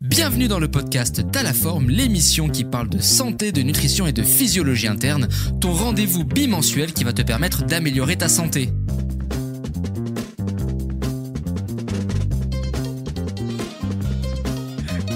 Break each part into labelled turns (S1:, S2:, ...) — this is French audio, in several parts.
S1: Bienvenue dans le podcast T'as la forme, l'émission qui parle de santé, de nutrition et de physiologie interne, ton rendez-vous bimensuel qui va te permettre d'améliorer ta santé.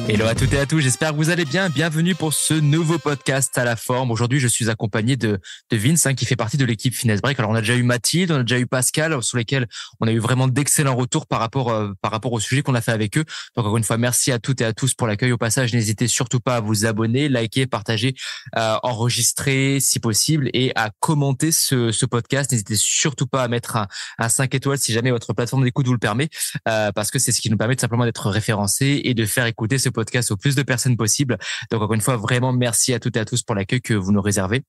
S1: Hello à toutes et à tous, j'espère que vous allez bien. Bienvenue pour ce nouveau podcast à la forme. Aujourd'hui, je suis accompagné de Vince qui fait partie de l'équipe Fitness Break. Alors, on a déjà eu Mathilde, on a déjà eu Pascal, sur lesquels on a eu vraiment d'excellents retours par rapport au sujet qu'on a fait avec eux. Donc, encore une fois, merci à toutes et à tous pour l'accueil. Au passage, n'hésitez surtout pas à vous abonner, liker, partager, enregistrer si possible et à commenter ce podcast. N'hésitez surtout pas à mettre un 5 étoiles si jamais votre plateforme d'écoute vous le permet, parce que c'est ce qui nous permet tout simplement d'être référencés et de faire écouter ce podcast au plus de personnes possible. Donc encore une fois, vraiment merci à toutes et à tous pour l'accueil que vous nous réservez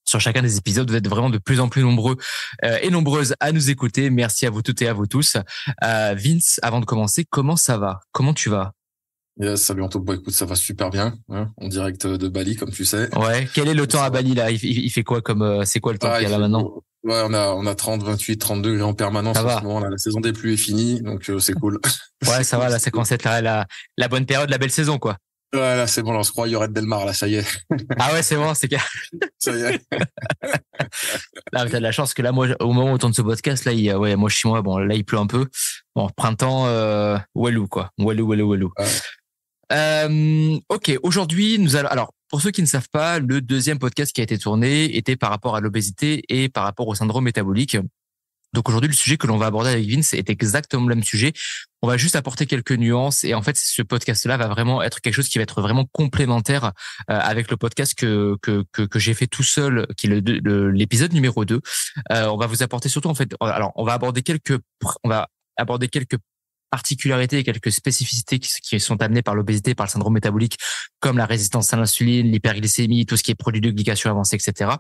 S1: sur chacun des épisodes. Vous êtes vraiment de plus en plus nombreux et nombreuses à nous écouter. Merci à vous toutes et à vous tous. Vince, avant de commencer, comment ça va? Comment tu vas?
S2: Yes, salut Anto. Bon, écoute, ça va super bien, hein, en direct de Bali, comme tu sais.
S1: Ouais. Quel est le temps à Bali là? Il fait quoi comme c'est quoi le temps qu'il y a là maintenant?
S2: Ouais, on a 30, 28, 32 degrés en permanence en ce moment. Là, la saison des pluies est finie, donc c'est cool.
S1: Ouais, ça va. Là, c'est quand c'est la bonne période, la belle saison, quoi.
S2: Ouais, là, c'est bon. Là, on se croit Lloret Delmar, là, ça y est.
S1: Ah ouais, c'est bon, c'est clair.
S2: Ça y est.
S1: Là, t'as de la chance que là, moi, au moment où on tourne ce podcast, là, moi, chez moi, bon, là, il pleut un peu. Bon, printemps, Walou, quoi. Walou. Ok, aujourd'hui, nous allons. Alors, pour ceux qui ne savent pas, le deuxième podcast qui a été tourné était par rapport à l'obésité et par rapport au syndrome métabolique. Donc aujourd'hui, le sujet que l'on va aborder avec Vince est exactement le même sujet. On va juste apporter quelques nuances et en fait, ce podcast-là va vraiment être quelque chose qui va être vraiment complémentaire avec le podcast que j'ai fait tout seul, qui est l'épisode numéro 2. On va vous apporter surtout en fait. Alors, on va aborder quelques particularités et quelques spécificités qui sont amenées par l'obésité, par le syndrome métabolique, comme la résistance à l'insuline, l'hyperglycémie, tout ce qui est produit de glycation avancée, etc.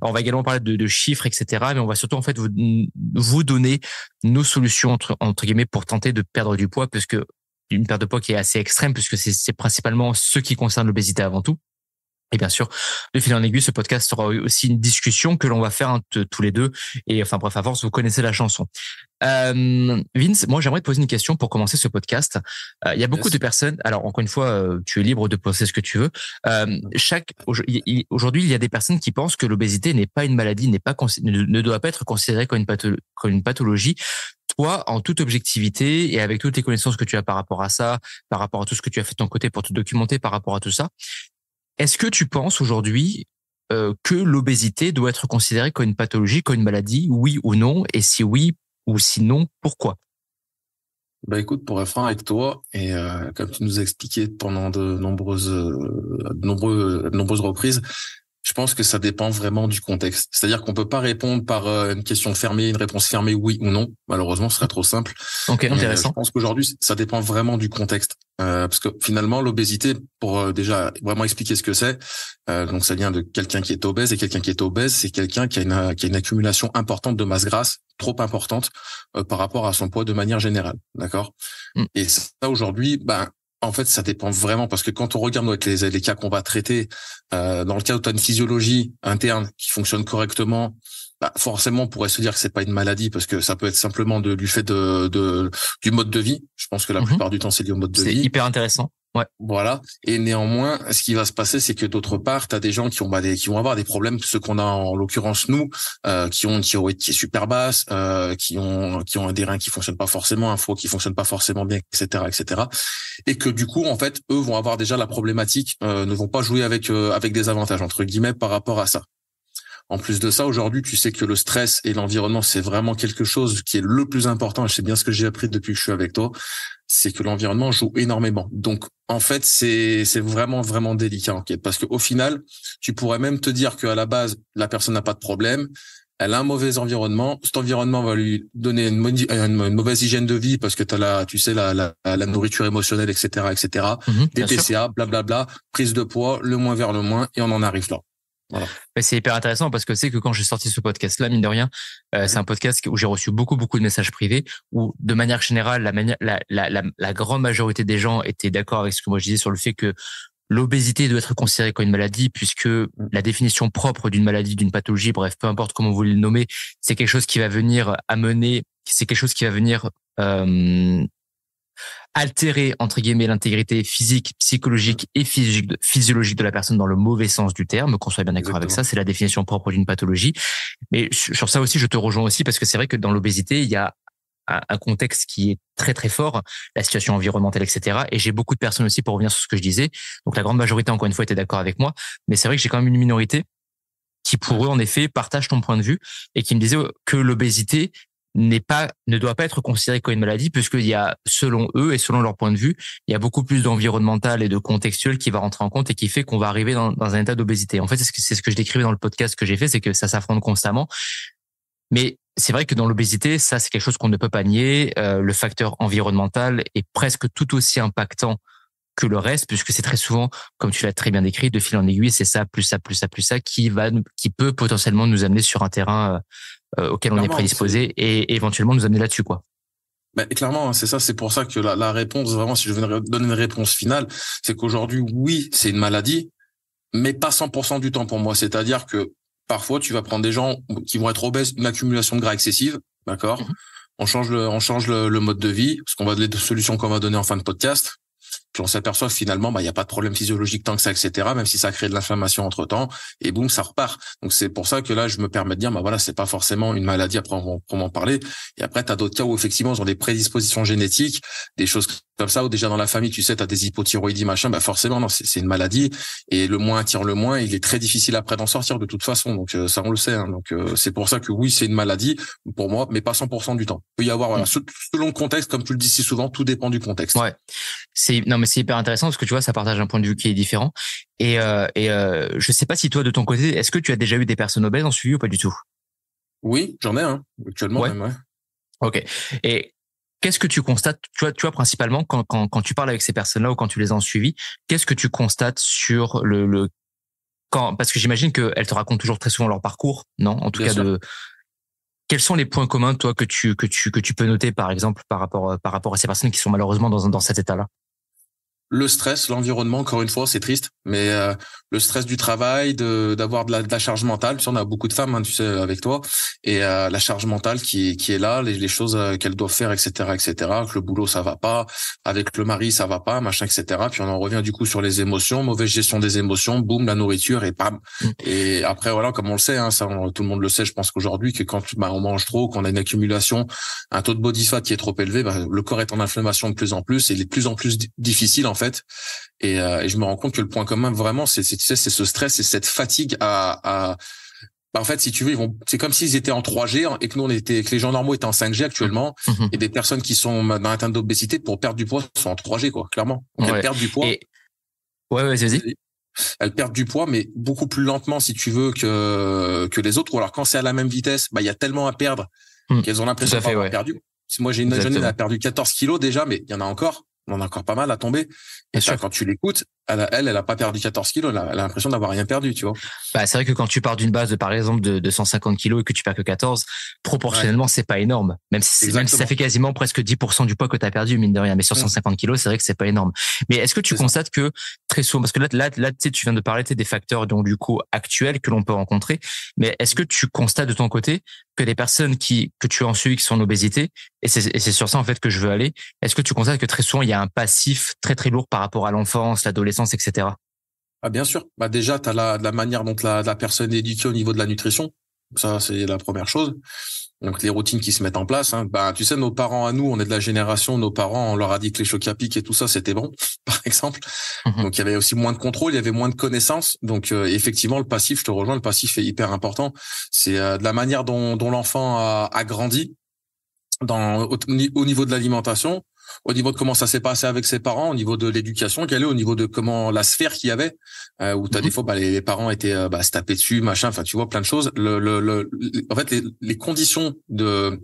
S1: On va également parler de chiffres, etc. Mais on va surtout en fait vous donner nos solutions entre guillemets pour tenter de perdre du poids, puisque une perte de poids qui est assez extrême, puisque c'est principalement ce qui concerne l'obésité avant tout. Et bien sûr, de fil en aiguille, ce podcast sera aussi une discussion que l'on va faire tous les deux. Et enfin bref, à force, vous connaissez la chanson. Vince, moi j'aimerais te poser une question pour commencer ce podcast. Il y a beaucoup de personnes. Alors encore une fois, tu es libre de poser ce que tu veux. Aujourd'hui, il y a des personnes qui pensent que l'obésité n'est pas une maladie, ne doit pas être considérée comme une pathologie. Toi, en toute objectivité et avec toutes les connaissances que tu as par rapport à ça, par rapport à tout ce que tu as fait de ton côté pour te documenter par rapport à tout ça, est-ce que tu penses aujourd'hui que l'obésité doit être considérée comme une pathologie, comme une maladie, oui ou non? Et si oui ou sinon, pourquoi?
S2: Bah écoute, pour être franc avec toi, et comme tu nous as expliqué pendant de nombreuses reprises, je pense que ça dépend vraiment du contexte. C'est-à-dire qu'on peut pas répondre par une question fermée, une réponse fermée, oui ou non. Malheureusement, ce serait trop simple.
S1: Ok, intéressant.
S2: Je pense qu'aujourd'hui, ça dépend vraiment du contexte. Parce que finalement, l'obésité, pour déjà vraiment expliquer ce que c'est, donc ça vient de quelqu'un qui est obèse, et quelqu'un qui est obèse, c'est quelqu'un qui a une accumulation importante de masse grasse, trop importante par rapport à son poids de manière générale. D'accord. Et ça, aujourd'hui, en fait, ça dépend vraiment parce que quand on regarde avec les cas qu'on va traiter, dans le cas où tu as une physiologie interne qui fonctionne correctement, forcément, on pourrait se dire que c'est pas une maladie parce que ça peut être simplement du fait du mode de vie. Je pense que la plupart du temps, c'est lié au mode de vie.
S1: C'est hyper intéressant. Ouais.
S2: Voilà. Et néanmoins, ce qui va se passer, c'est que d'autre part, tu as des gens qui vont avoir des problèmes, ceux qu'on a en l'occurrence nous, qui ont une thyroïde qui est super basse, qui ont des reins qui fonctionnent pas forcément, un foie qui fonctionne pas forcément bien, etc. Et que du coup, en fait, eux vont avoir déjà la problématique, ne vont pas jouer avec des avantages entre guillemets par rapport à ça. En plus de ça, aujourd'hui, tu sais que le stress et l'environnement, c'est vraiment quelque chose qui est le plus important. Et c'est bien ce que j'ai appris depuis que je suis avec toi. C'est que l'environnement joue énormément. Donc, en fait, c'est vraiment, vraiment délicat, en fait, parce qu'au final, tu pourrais même te dire qu'à la base, la personne n'a pas de problème. Elle a un mauvais environnement. Cet environnement va lui donner une mauvaise hygiène de vie parce que t'as la nourriture émotionnelle, etc. Des TCA, blablabla, prise de poids, le moins vers le moins, et on en arrive là. Voilà.
S1: Mais c'est hyper intéressant parce que c'est que quand j'ai sorti ce podcast-là, mine de rien, c'est un podcast où j'ai reçu beaucoup de messages privés où, de manière générale, la grande majorité des gens étaient d'accord avec ce que moi je disais sur le fait que l'obésité doit être considérée comme une maladie puisque la définition propre d'une maladie, d'une pathologie, bref, peu importe comment vous voulez le nommer, c'est quelque chose qui va venir altérer entre guillemets l'intégrité physique, psychologique et physiologique de la personne dans le mauvais sens du terme, qu'on soit bien d'accord avec ça, c'est la définition propre d'une pathologie. Mais sur ça aussi, je te rejoins aussi parce que c'est vrai que dans l'obésité, il y a un contexte qui est très très fort, la situation environnementale, etc. Et j'ai beaucoup de personnes aussi, pour revenir sur ce que je disais, donc la grande majorité, encore une fois, était d'accord avec moi, mais c'est vrai que j'ai quand même une minorité qui, pour eux, en effet, partagent ton point de vue et qui me disaient que l'obésité ne doit pas être considérée comme une maladie, puisqu'il y a, selon eux et selon leur point de vue, il y a beaucoup plus d'environnemental et de contextuel qui va rentrer en compte et qui fait qu'on va arriver dans un état d'obésité. En fait, c'est ce que je décrivais dans le podcast que j'ai fait, c'est que ça s'affronte constamment. Mais c'est vrai que dans l'obésité, ça, c'est quelque chose qu'on ne peut pas nier. Le facteur environnemental est presque tout aussi impactant que le reste, puisque c'est très souvent, comme tu l'as très bien décrit, de fil en aiguille, c'est ça, plus ça, plus ça, plus ça, qui peut potentiellement nous amener sur un terrain auquel on est prédisposé et éventuellement nous amener là-dessus, quoi.
S2: Ben, clairement, c'est ça. C'est pour ça que la réponse, vraiment, si je veux donner une réponse finale, c'est qu'aujourd'hui, oui, c'est une maladie, mais pas 100% du temps pour moi. C'est-à-dire que parfois, tu vas prendre des gens qui vont être obèses, une accumulation de gras excessive, d'accord? On change le mode de vie, parce qu'on va donner des solutions qu'on va donner en fin de podcast. Puis on s'aperçoit que finalement, il y a pas de problème physiologique tant que ça, etc. Même si ça crée de l'inflammation entre temps, et boum, ça repart. Donc c'est pour ça que là, je me permets de dire, voilà, c'est pas forcément une maladie. Après, on va en parler. Et après, t'as d'autres cas où effectivement, ils ont des prédispositions génétiques, des choses comme ça, ou déjà dans la famille, tu sais, t'as des hypothyroïdies, machin. Forcément, non, c'est une maladie. Et le moins attire le moins. Il est très difficile après d'en sortir de toute façon. Donc ça, on le sait. Hein. Donc c'est pour ça que oui, c'est une maladie pour moi, mais pas 100% du temps. Il peut y avoir, voilà, selon le contexte, comme tu le dis si souvent, tout dépend du contexte.
S1: Ouais. Mais c'est hyper intéressant parce que tu vois, ça partage un point de vue qui est différent. Et je sais pas si toi, de ton côté, est-ce que tu as déjà eu des personnes obèses en suivi ou pas du tout?
S2: Oui, j'en ai actuellement
S1: ouais.
S2: même. Ouais.
S1: Ok. Et qu'est-ce que tu constates, tu vois principalement quand tu parles avec ces personnes-là ou quand tu les as en suivi, qu'est-ce que tu constates sur parce que j'imagine qu'elles te racontent toujours très souvent leur parcours, non? En tout
S2: Bien
S1: cas,
S2: sûr.
S1: quels sont les points communs, toi, que tu peux noter, par exemple, par rapport à ces personnes qui sont malheureusement dans cet état-là?
S2: Le stress, l'environnement, encore une fois, c'est triste, mais le stress du travail, d'avoir de la charge mentale. Tu sais, on a beaucoup de femmes, hein, tu sais, avec toi, et la charge mentale qui est là, les choses qu'elles doivent faire, etc., etc. Que le boulot ça va pas, avec le mari ça va pas, machin, etc. Puis on en revient du coup sur les émotions, mauvaise gestion des émotions, boum, la nourriture et pam. Et après voilà, comme on le sait, hein, ça, tout le monde le sait, je pense qu'aujourd'hui que quand on mange trop, qu'on a une accumulation, un taux de body fat qui est trop élevé, le corps est en inflammation de plus en plus et il est de plus en plus difficile en fait. Et je me rends compte que le point commun vraiment, c'est ce stress et cette fatigue en fait, si tu veux, c'est comme s'ils étaient en 3G et que que les gens normaux étaient en 5G actuellement, et des personnes qui sont dans l'atteinte d'obésité pour perdre du poids sont en 3G, quoi, clairement. Donc, elles perdent du poids.
S1: Ouais, vas-y.
S2: Elles perdent du poids, mais beaucoup plus lentement, si tu veux, que les autres. Ou alors, quand c'est à la même vitesse, il y a tellement à perdre qu'elles ont l'impression d'avoir perdu. Moi, j'ai une jeune, elle a perdu 14 kilos déjà, mais il y en a encore. On en a encore pas mal à tomber. Et ça, quand tu l'écoutes, elle a pas perdu 14 kilos. Elle a l'impression d'avoir rien perdu, tu vois.
S1: C'est vrai que quand tu pars d'une base par exemple, de 150 kilos et que tu perds que 14, proportionnellement, c'est pas énorme. Même si ça fait quasiment presque 10% du poids que tu as perdu, mine de rien. Mais sur 150 kilos, c'est vrai que c'est pas énorme. Mais est-ce que tu constates que très souvent, parce que là, tu viens de parler des facteurs, donc, du coup, actuels que l'on peut rencontrer. Mais est-ce que tu constates de ton côté que les personnes que tu as en suivi qui sont en obésité, et c'est sur ça, en fait, que je veux aller, est-ce que tu constates que très souvent, il y a un passif très, très lourd par rapport à l'enfance, l'adolescence, etc.?
S2: Ah, bien sûr. Déjà, t'as la manière dont la personne est éduquée au niveau de la nutrition. Ça, c'est la première chose. Donc, les routines qui se mettent en place, hein. Tu sais, nos parents à nous, on est de la génération, nos parents, on leur a dit que les chocs à pic et tout ça, c'était bon, par exemple. Donc, il y avait aussi moins de contrôle, il y avait moins de connaissances. Donc, effectivement, le passif, je te rejoins, le passif est hyper important. C'est de la manière dont l'enfant a grandi au niveau de l'alimentation, au niveau de comment ça s'est passé avec ses parents, au niveau de l'éducation qu'il y avait, au niveau de comment la sphère qu'il y avait, où t'as des fois les parents étaient se taper dessus, machin, enfin tu vois plein de choses. En fait les conditions dont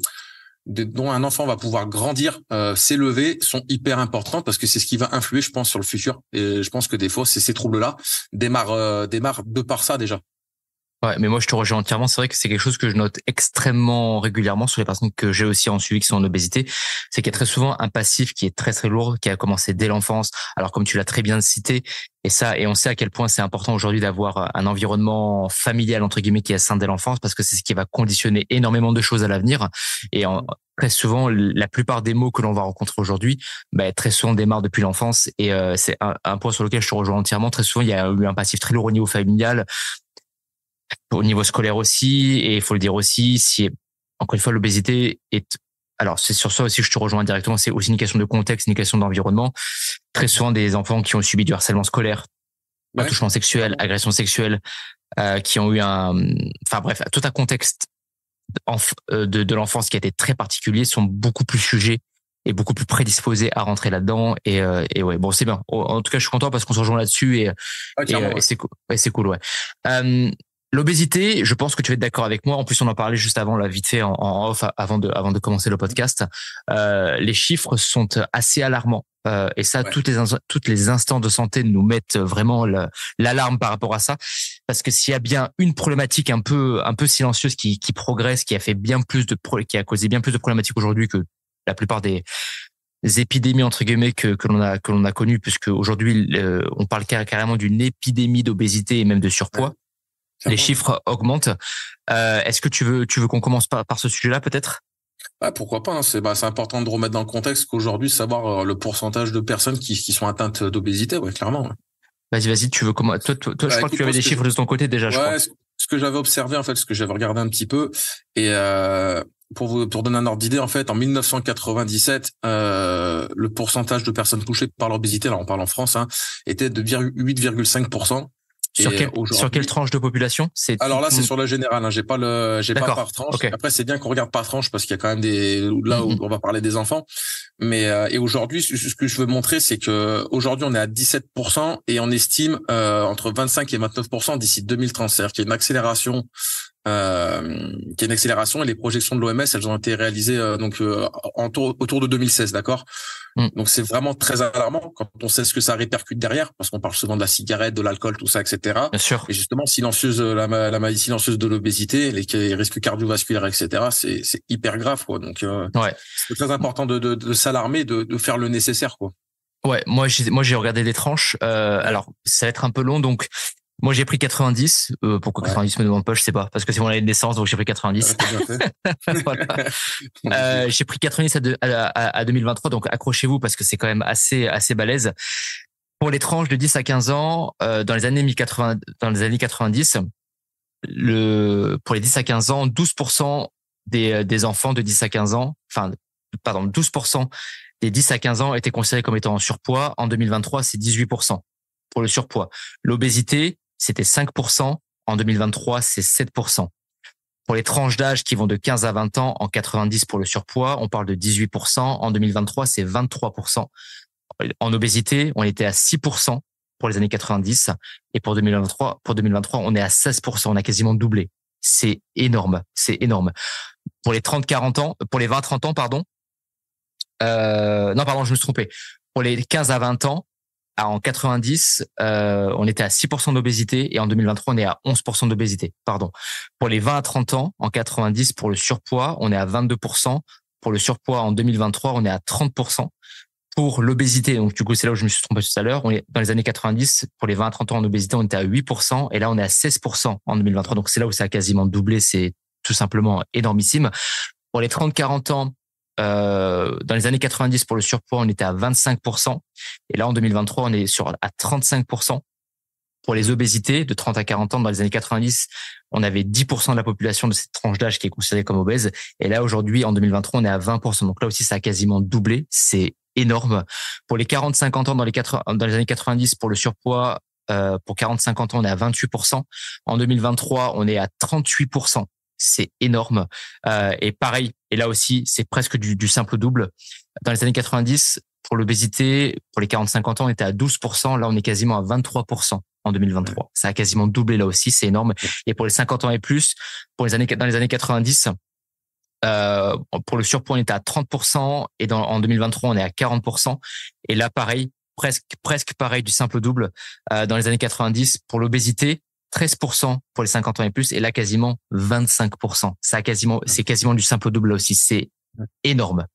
S2: un enfant va pouvoir grandir, s'élever sont hyper importantes parce que c'est ce qui va influer, je pense, sur le futur. Et je pense que des fois ces troubles-là démarrent de par ça déjà.
S1: Ouais, mais moi je te rejoins entièrement. C'est vrai que c'est quelque chose que je note extrêmement régulièrement sur les personnes que j'ai aussi en suivi qui sont en obésité. C'est qu'il y a très souvent un passif qui est très très lourd, qui a commencé dès l'enfance. Alors comme tu l'as très bien cité, et on sait à quel point c'est important aujourd'hui d'avoir un environnement familial entre guillemets qui est sain dès l'enfance parce que c'est ce qui va conditionner énormément de choses à l'avenir. Très souvent, la plupart des maux que l'on va rencontrer aujourd'hui, très souvent démarrent depuis l'enfance. Et c'est un point sur lequel je te rejoins entièrement. Très souvent, il y a eu un passif très lourd au niveau familial. Au niveau scolaire aussi, et il faut le dire aussi, si encore une fois l'obésité est, alors c'est sur ça aussi que je te rejoins directement, c'est aussi une question de contexte, une question d'environnement. Très souvent des enfants qui ont subi du harcèlement scolaire, attouchement sexuel, agression sexuelle, qui ont eu enfin bref, tout un contexte de l'enfance qui a été très particulier, sont beaucoup plus sujets et beaucoup plus prédisposés à rentrer là-dedans. Et ouais, bon c'est bien. En tout cas, je suis content parce qu'on se rejoint là-dessus et c'est cool. Ouais, c'est cool, ouais. L'obésité, je pense que tu vas être d'accord avec moi. En plus, on en parlait juste avant, là, vite fait, en off, avant de commencer le podcast. Les chiffres sont assez alarmants. Et ça, toutes les instances de santé nous mettent vraiment l'alarme par rapport à ça. Parce que s'il y a bien une problématique un peu silencieuse qui progresse, qui a causé bien plus de problématiques aujourd'hui que la plupart des épidémies entre guillemets que l'on a connues, puisque aujourd'hui, on parle carrément d'une épidémie d'obésité et même de surpoids. Les chiffres augmentent. Est-ce que tu veux qu'on commence par ce sujet-là, peut-être?
S2: Pourquoi pas, hein. C'est important de remettre dans le contexte qu'aujourd'hui, savoir le pourcentage de personnes qui sont atteintes d'obésité, ouais, clairement. Ouais.
S1: Vas-y, tu veux comment? Toi, je crois que tu avais des chiffres de ton côté déjà, je crois.
S2: Ce que j'avais observé, en fait, ce que j'avais regardé un petit peu, et pour donner un ordre d'idée, en fait, en 1997, le pourcentage de personnes touchées par l'obésité, là on parle en France, hein, était de 8,5%.
S1: Sur quelle tranche de population?
S2: Alors là, c'est sur la générale, hein. J'ai pas par tranche. Okay. Après, c'est bien qu'on regarde par tranche parce qu'il y a quand même où on va parler des enfants. Mais, et aujourd'hui, ce que je veux montrer, c'est que aujourd'hui, on est à 17% et on estime, entre 25 et 29% d'ici 2030. C'est-à-dire qu'il y a une accélération, et les projections de l'OMS, elles ont été réalisées, autour de 2016, d'accord? Donc c'est vraiment très alarmant quand on sait ce que ça répercute derrière, parce qu'on parle souvent de la cigarette, de l'alcool, tout ça, etc.
S1: Bien sûr.
S2: Et justement, la maladie silencieuse de l'obésité, les risques cardiovasculaires, etc. C'est hyper grave, quoi. Donc c'est très important de s'alarmer, de faire le nécessaire, quoi.
S1: Ouais, moi j'ai regardé des tranches. Alors ça va être un peu long, donc. Moi, j'ai pris 90. Pourquoi 90 me demande pas, je sais pas. Parce que c'est mon année de naissance, donc j'ai pris 90. Voilà. J'ai pris 90 à 2023, donc accrochez-vous parce que c'est quand même assez balèze. Pour les tranches de 10 à 15 ans, dans les années 90, pour les 10 à 15 ans, 12% des enfants de 10 à 15 ans, 12% des 10 à 15 ans étaient considérés comme étant en surpoids. En 2023, c'est 18% pour le surpoids. L'obésité, c'était 5%. En 2023, c'est 7%. Pour les tranches d'âge qui vont de 15 à 20 ans, en 90 pour le surpoids, on parle de 18%. En 2023, c'est 23%. En obésité, on était à 6% pour les années 90. Et pour 2023, on est à 16%. On a quasiment doublé. C'est énorme. C'est énorme. Pour les 30-40 ans, pour les 20-30 ans, pardon. Non, pardon, je me suis trompé. Pour les 15 à 20 ans, en 90, on était à 6% d'obésité et en 2023, on est à 11% d'obésité. Pardon. Pour les 20 à 30 ans, en 90, pour le surpoids, on est à 22%. Pour le surpoids, en 2023, on est à 30%. Pour l'obésité, donc du coup, c'est là où je me suis trompé tout à l'heure, on est dans les années 90, pour les 20 à 30 ans en obésité, on était à 8% et là, on est à 16% en 2023. Donc, c'est là où ça a quasiment doublé. C'est tout simplement énormissime. Pour les 30-40 ans, dans les années 90 pour le surpoids, on était à 25%. Et là, en 2023, on est à 35%. Pour les obésités, de 30 à 40 ans, dans les années 90, on avait 10% de la population de cette tranche d'âge qui est considérée comme obèse. Et là, aujourd'hui, en 2023, on est à 20%. Donc là aussi, ça a quasiment doublé. C'est énorme. Pour les 40-50 ans, dans les années 90, pour le surpoids, pour 40-50 ans, on est à 28%. En 2023, on est à 38%. C'est énorme. Et pareil, et là aussi, c'est presque du simple double. Dans les années 90, pour l'obésité, pour les 40-50 ans, on était à 12%. Là, on est quasiment à 23% en 2023. Ça a quasiment doublé là aussi, c'est énorme. Et pour les 50 ans et plus, dans les années 90, pour le surpoids, on était à 30% et en 2023, on est à 40%. Et là, pareil, presque pareil du simple double. Dans les années 90, pour l'obésité, 13% pour les 50 ans et plus, et là, quasiment 25%. C'est quasiment du simple au double là aussi. C'est énorme.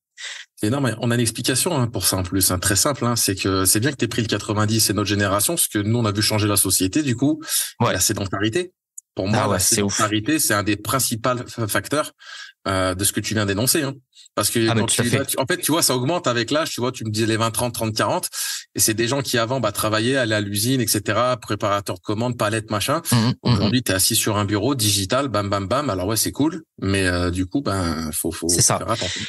S2: C'est énorme. On a une explication pour ça en plus, très simple. C'est que c'est bien que tu aies pris le 90 et notre génération, parce que nous, on a vu changer la société, du coup, et la sédentarité. Pour moi, la sédentarité, c'est un des principaux facteurs de ce que tu viens d'énoncer. Parce que en fait, tu vois, ça augmente avec l'âge. Tu vois, tu me disais les 20, 30, 30, 40. Et c'est des gens qui avant travaillaient, allaient à l'usine, etc., préparateur de commandes, palette, machin. Aujourd'hui, tu es assis sur un bureau digital, bam, bam, bam. Alors ouais, c'est cool. Mais du coup, faut faire attention.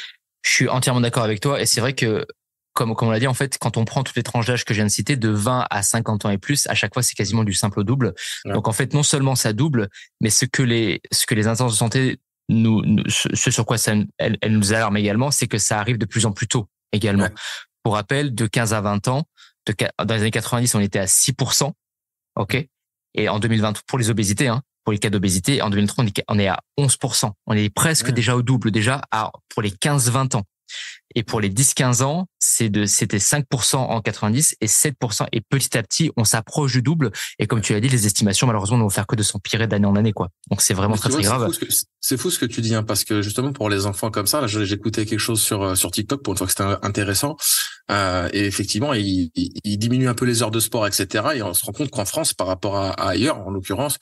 S1: Je suis entièrement d'accord avec toi. Et c'est vrai que, comme on l'a dit, en fait, quand on prend toutes les tranches d'âge que je viens de citer, de 20 à 50 ans et plus, à chaque fois, c'est quasiment du simple au double. Ouais. Donc, en fait, non seulement ça double, mais ce que les instances de santé ce sur quoi elle nous alarme également, c'est que ça arrive de plus en plus tôt également. Ouais. Pour rappel, de 15 à 20 ans, dans les années 90, on était à 6%. OK. Et en 2020, pour les obésités, pour les cas d'obésité, en 2030, on est à 11%. On est presque déjà au double, pour les 15-20 ans. Et pour les 10-15 ans, c'était 5% en 90 et 7%. Et petit à petit, on s'approche du double. Et comme tu l'as dit, les estimations, malheureusement, ne vont faire que de s'empirer d'année en année, quoi. Donc, c'est vraiment très grave.
S2: C'est fou ce que tu dis, parce que justement, pour les enfants comme ça, là, j'écoutais quelque chose sur TikTok pour une fois que c'était intéressant. Et effectivement, il diminue un peu les heures de sport, etc. Et on se rend compte qu'en France, par rapport à ailleurs, en l'occurrence,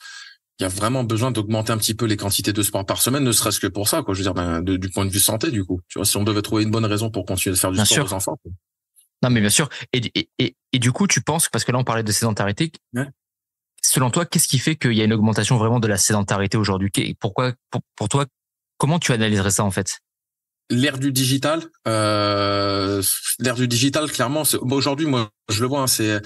S2: il y a vraiment besoin d'augmenter un petit peu les quantités de sport par semaine, ne serait-ce que pour ça, quoi. Je veux dire, du point de vue santé, du coup. Tu vois, si on devait trouver une bonne raison pour continuer de faire du sport aux enfants.
S1: Non, mais bien sûr. Et du coup, tu penses, parce que là, on parlait de sédentarité. Ouais. Selon toi, qu'est-ce qui fait qu'il y a une augmentation vraiment de la sédentarité aujourd'hui? Pourquoi, pour toi, comment tu analyserais ça, en fait?
S2: L'ère du digital, clairement, aujourd'hui, moi, je le vois, tu sais,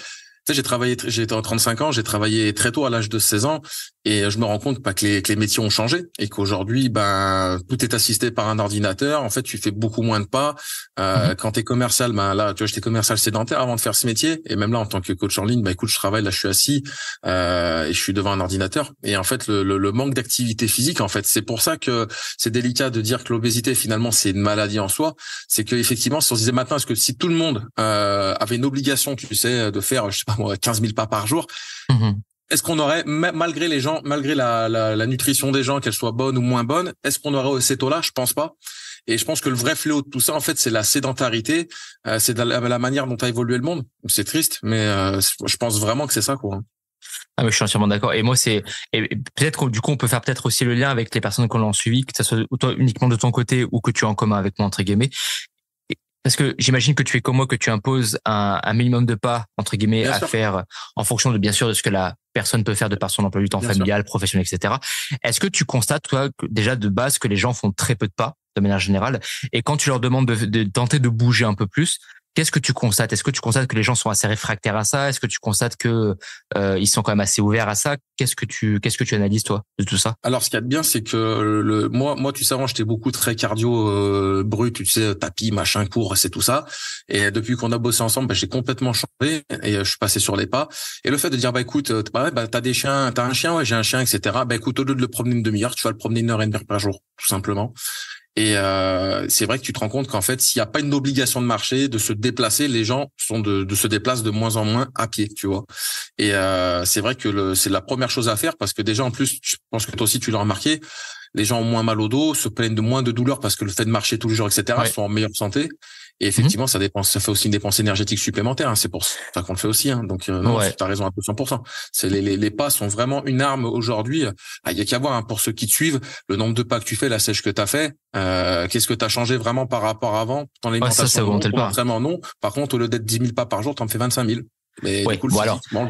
S2: j'étais en 35 ans, j'ai travaillé très tôt à l'âge de 16 ans et je me rends compte que les métiers ont changé et qu'aujourd'hui, tout est assisté par un ordinateur. En fait, tu fais beaucoup moins de pas. Quand t'es commercial, là, tu vois, j'étais commercial sédentaire avant de faire ce métier et même là, en tant que coach en ligne, écoute, je travaille, là, je suis assis et je suis devant un ordinateur. Et en fait, le manque d'activité physique, en fait, c'est pour ça que c'est délicat de dire que l'obésité, finalement, c'est une maladie en soi. C'est que effectivement, si on se disait maintenant, est-ce que si tout le monde avait une obligation, tu sais, de faire, je sais pas, 15 000 pas par jour. Est-ce qu'on aurait, malgré les gens, malgré la nutrition des gens, qu'elle soit bonne ou moins bonne, est-ce qu'on aurait ces taux-là? Je pense pas. Et je pense que le vrai fléau de tout ça, en fait, c'est la sédentarité, c'est la manière dont a évolué le monde. C'est triste, mais je pense vraiment que c'est ça, quoi.
S1: Ah, mais je suis entièrement d'accord. Et moi, et peut-être du coup, on peut faire peut-être aussi le lien avec les personnes qu'on l'a suivi, que ça soit uniquement de ton côté ou que tu es en commun avec moi, entre guillemets. Parce que j'imagine que tu es comme moi, que tu imposes un minimum de pas, entre guillemets, à faire en fonction de, bien sûr, de ce que la personne peut faire de par son emploi du temps familial, professionnel, etc. Est-ce que tu constates, toi, déjà de base, que les gens font très peu de pas, de manière générale, et quand tu leur demandes de tenter de bouger un peu plus, qu'est-ce que tu constates? Est-ce que tu constates que les gens sont assez réfractaires à ça? Est-ce que tu constates que ils sont quand même assez ouverts à ça? Qu'est-ce que tu analyses, toi, de tout ça?
S2: Alors, ce qu'il y a de bien, c'est que moi, tu sais, avant, j'étais beaucoup très cardio brut, tu sais, tapis, machin, court, c'est tout ça. Et depuis qu'on a bossé ensemble, j'ai complètement changé et je suis passé sur les pas. Et le fait de dire, écoute, t'as des chiens, t'as un chien, ouais, j'ai un chien, etc. Écoute, au lieu de le promener une demi-heure, tu vas le promener 1 heure et demie par jour, tout simplement. Et c'est vrai que tu te rends compte qu'en fait, s'il n'y a pas une obligation de marcher, de se déplacer, les gens se déplacent de moins en moins à pied, tu vois. Et c'est vrai que c'est la première chose à faire parce que déjà en plus, je pense que toi aussi tu l'as remarqué, les gens ont moins mal au dos, se plaignent de moins de douleurs parce que le fait de marcher tous les jours, etc., sont en meilleure santé. Et effectivement, ça fait aussi une dépense énergétique supplémentaire. C'est pour ça qu'on le fait aussi. Donc, non, t'as raison à 200%. Les pas sont vraiment une arme aujourd'hui. Il y a qu'à voir, pour ceux qui te suivent, le nombre de pas que tu fais, la sèche que t'as fait. Qu'est-ce que t'as changé vraiment par rapport à avant? Ton alimentation,
S1: ça vaut pas.
S2: Vraiment non. Par contre, au lieu d'être 10 000 pas par jour, t'en fais 25 000. Mais du coup, tu vois. Bon,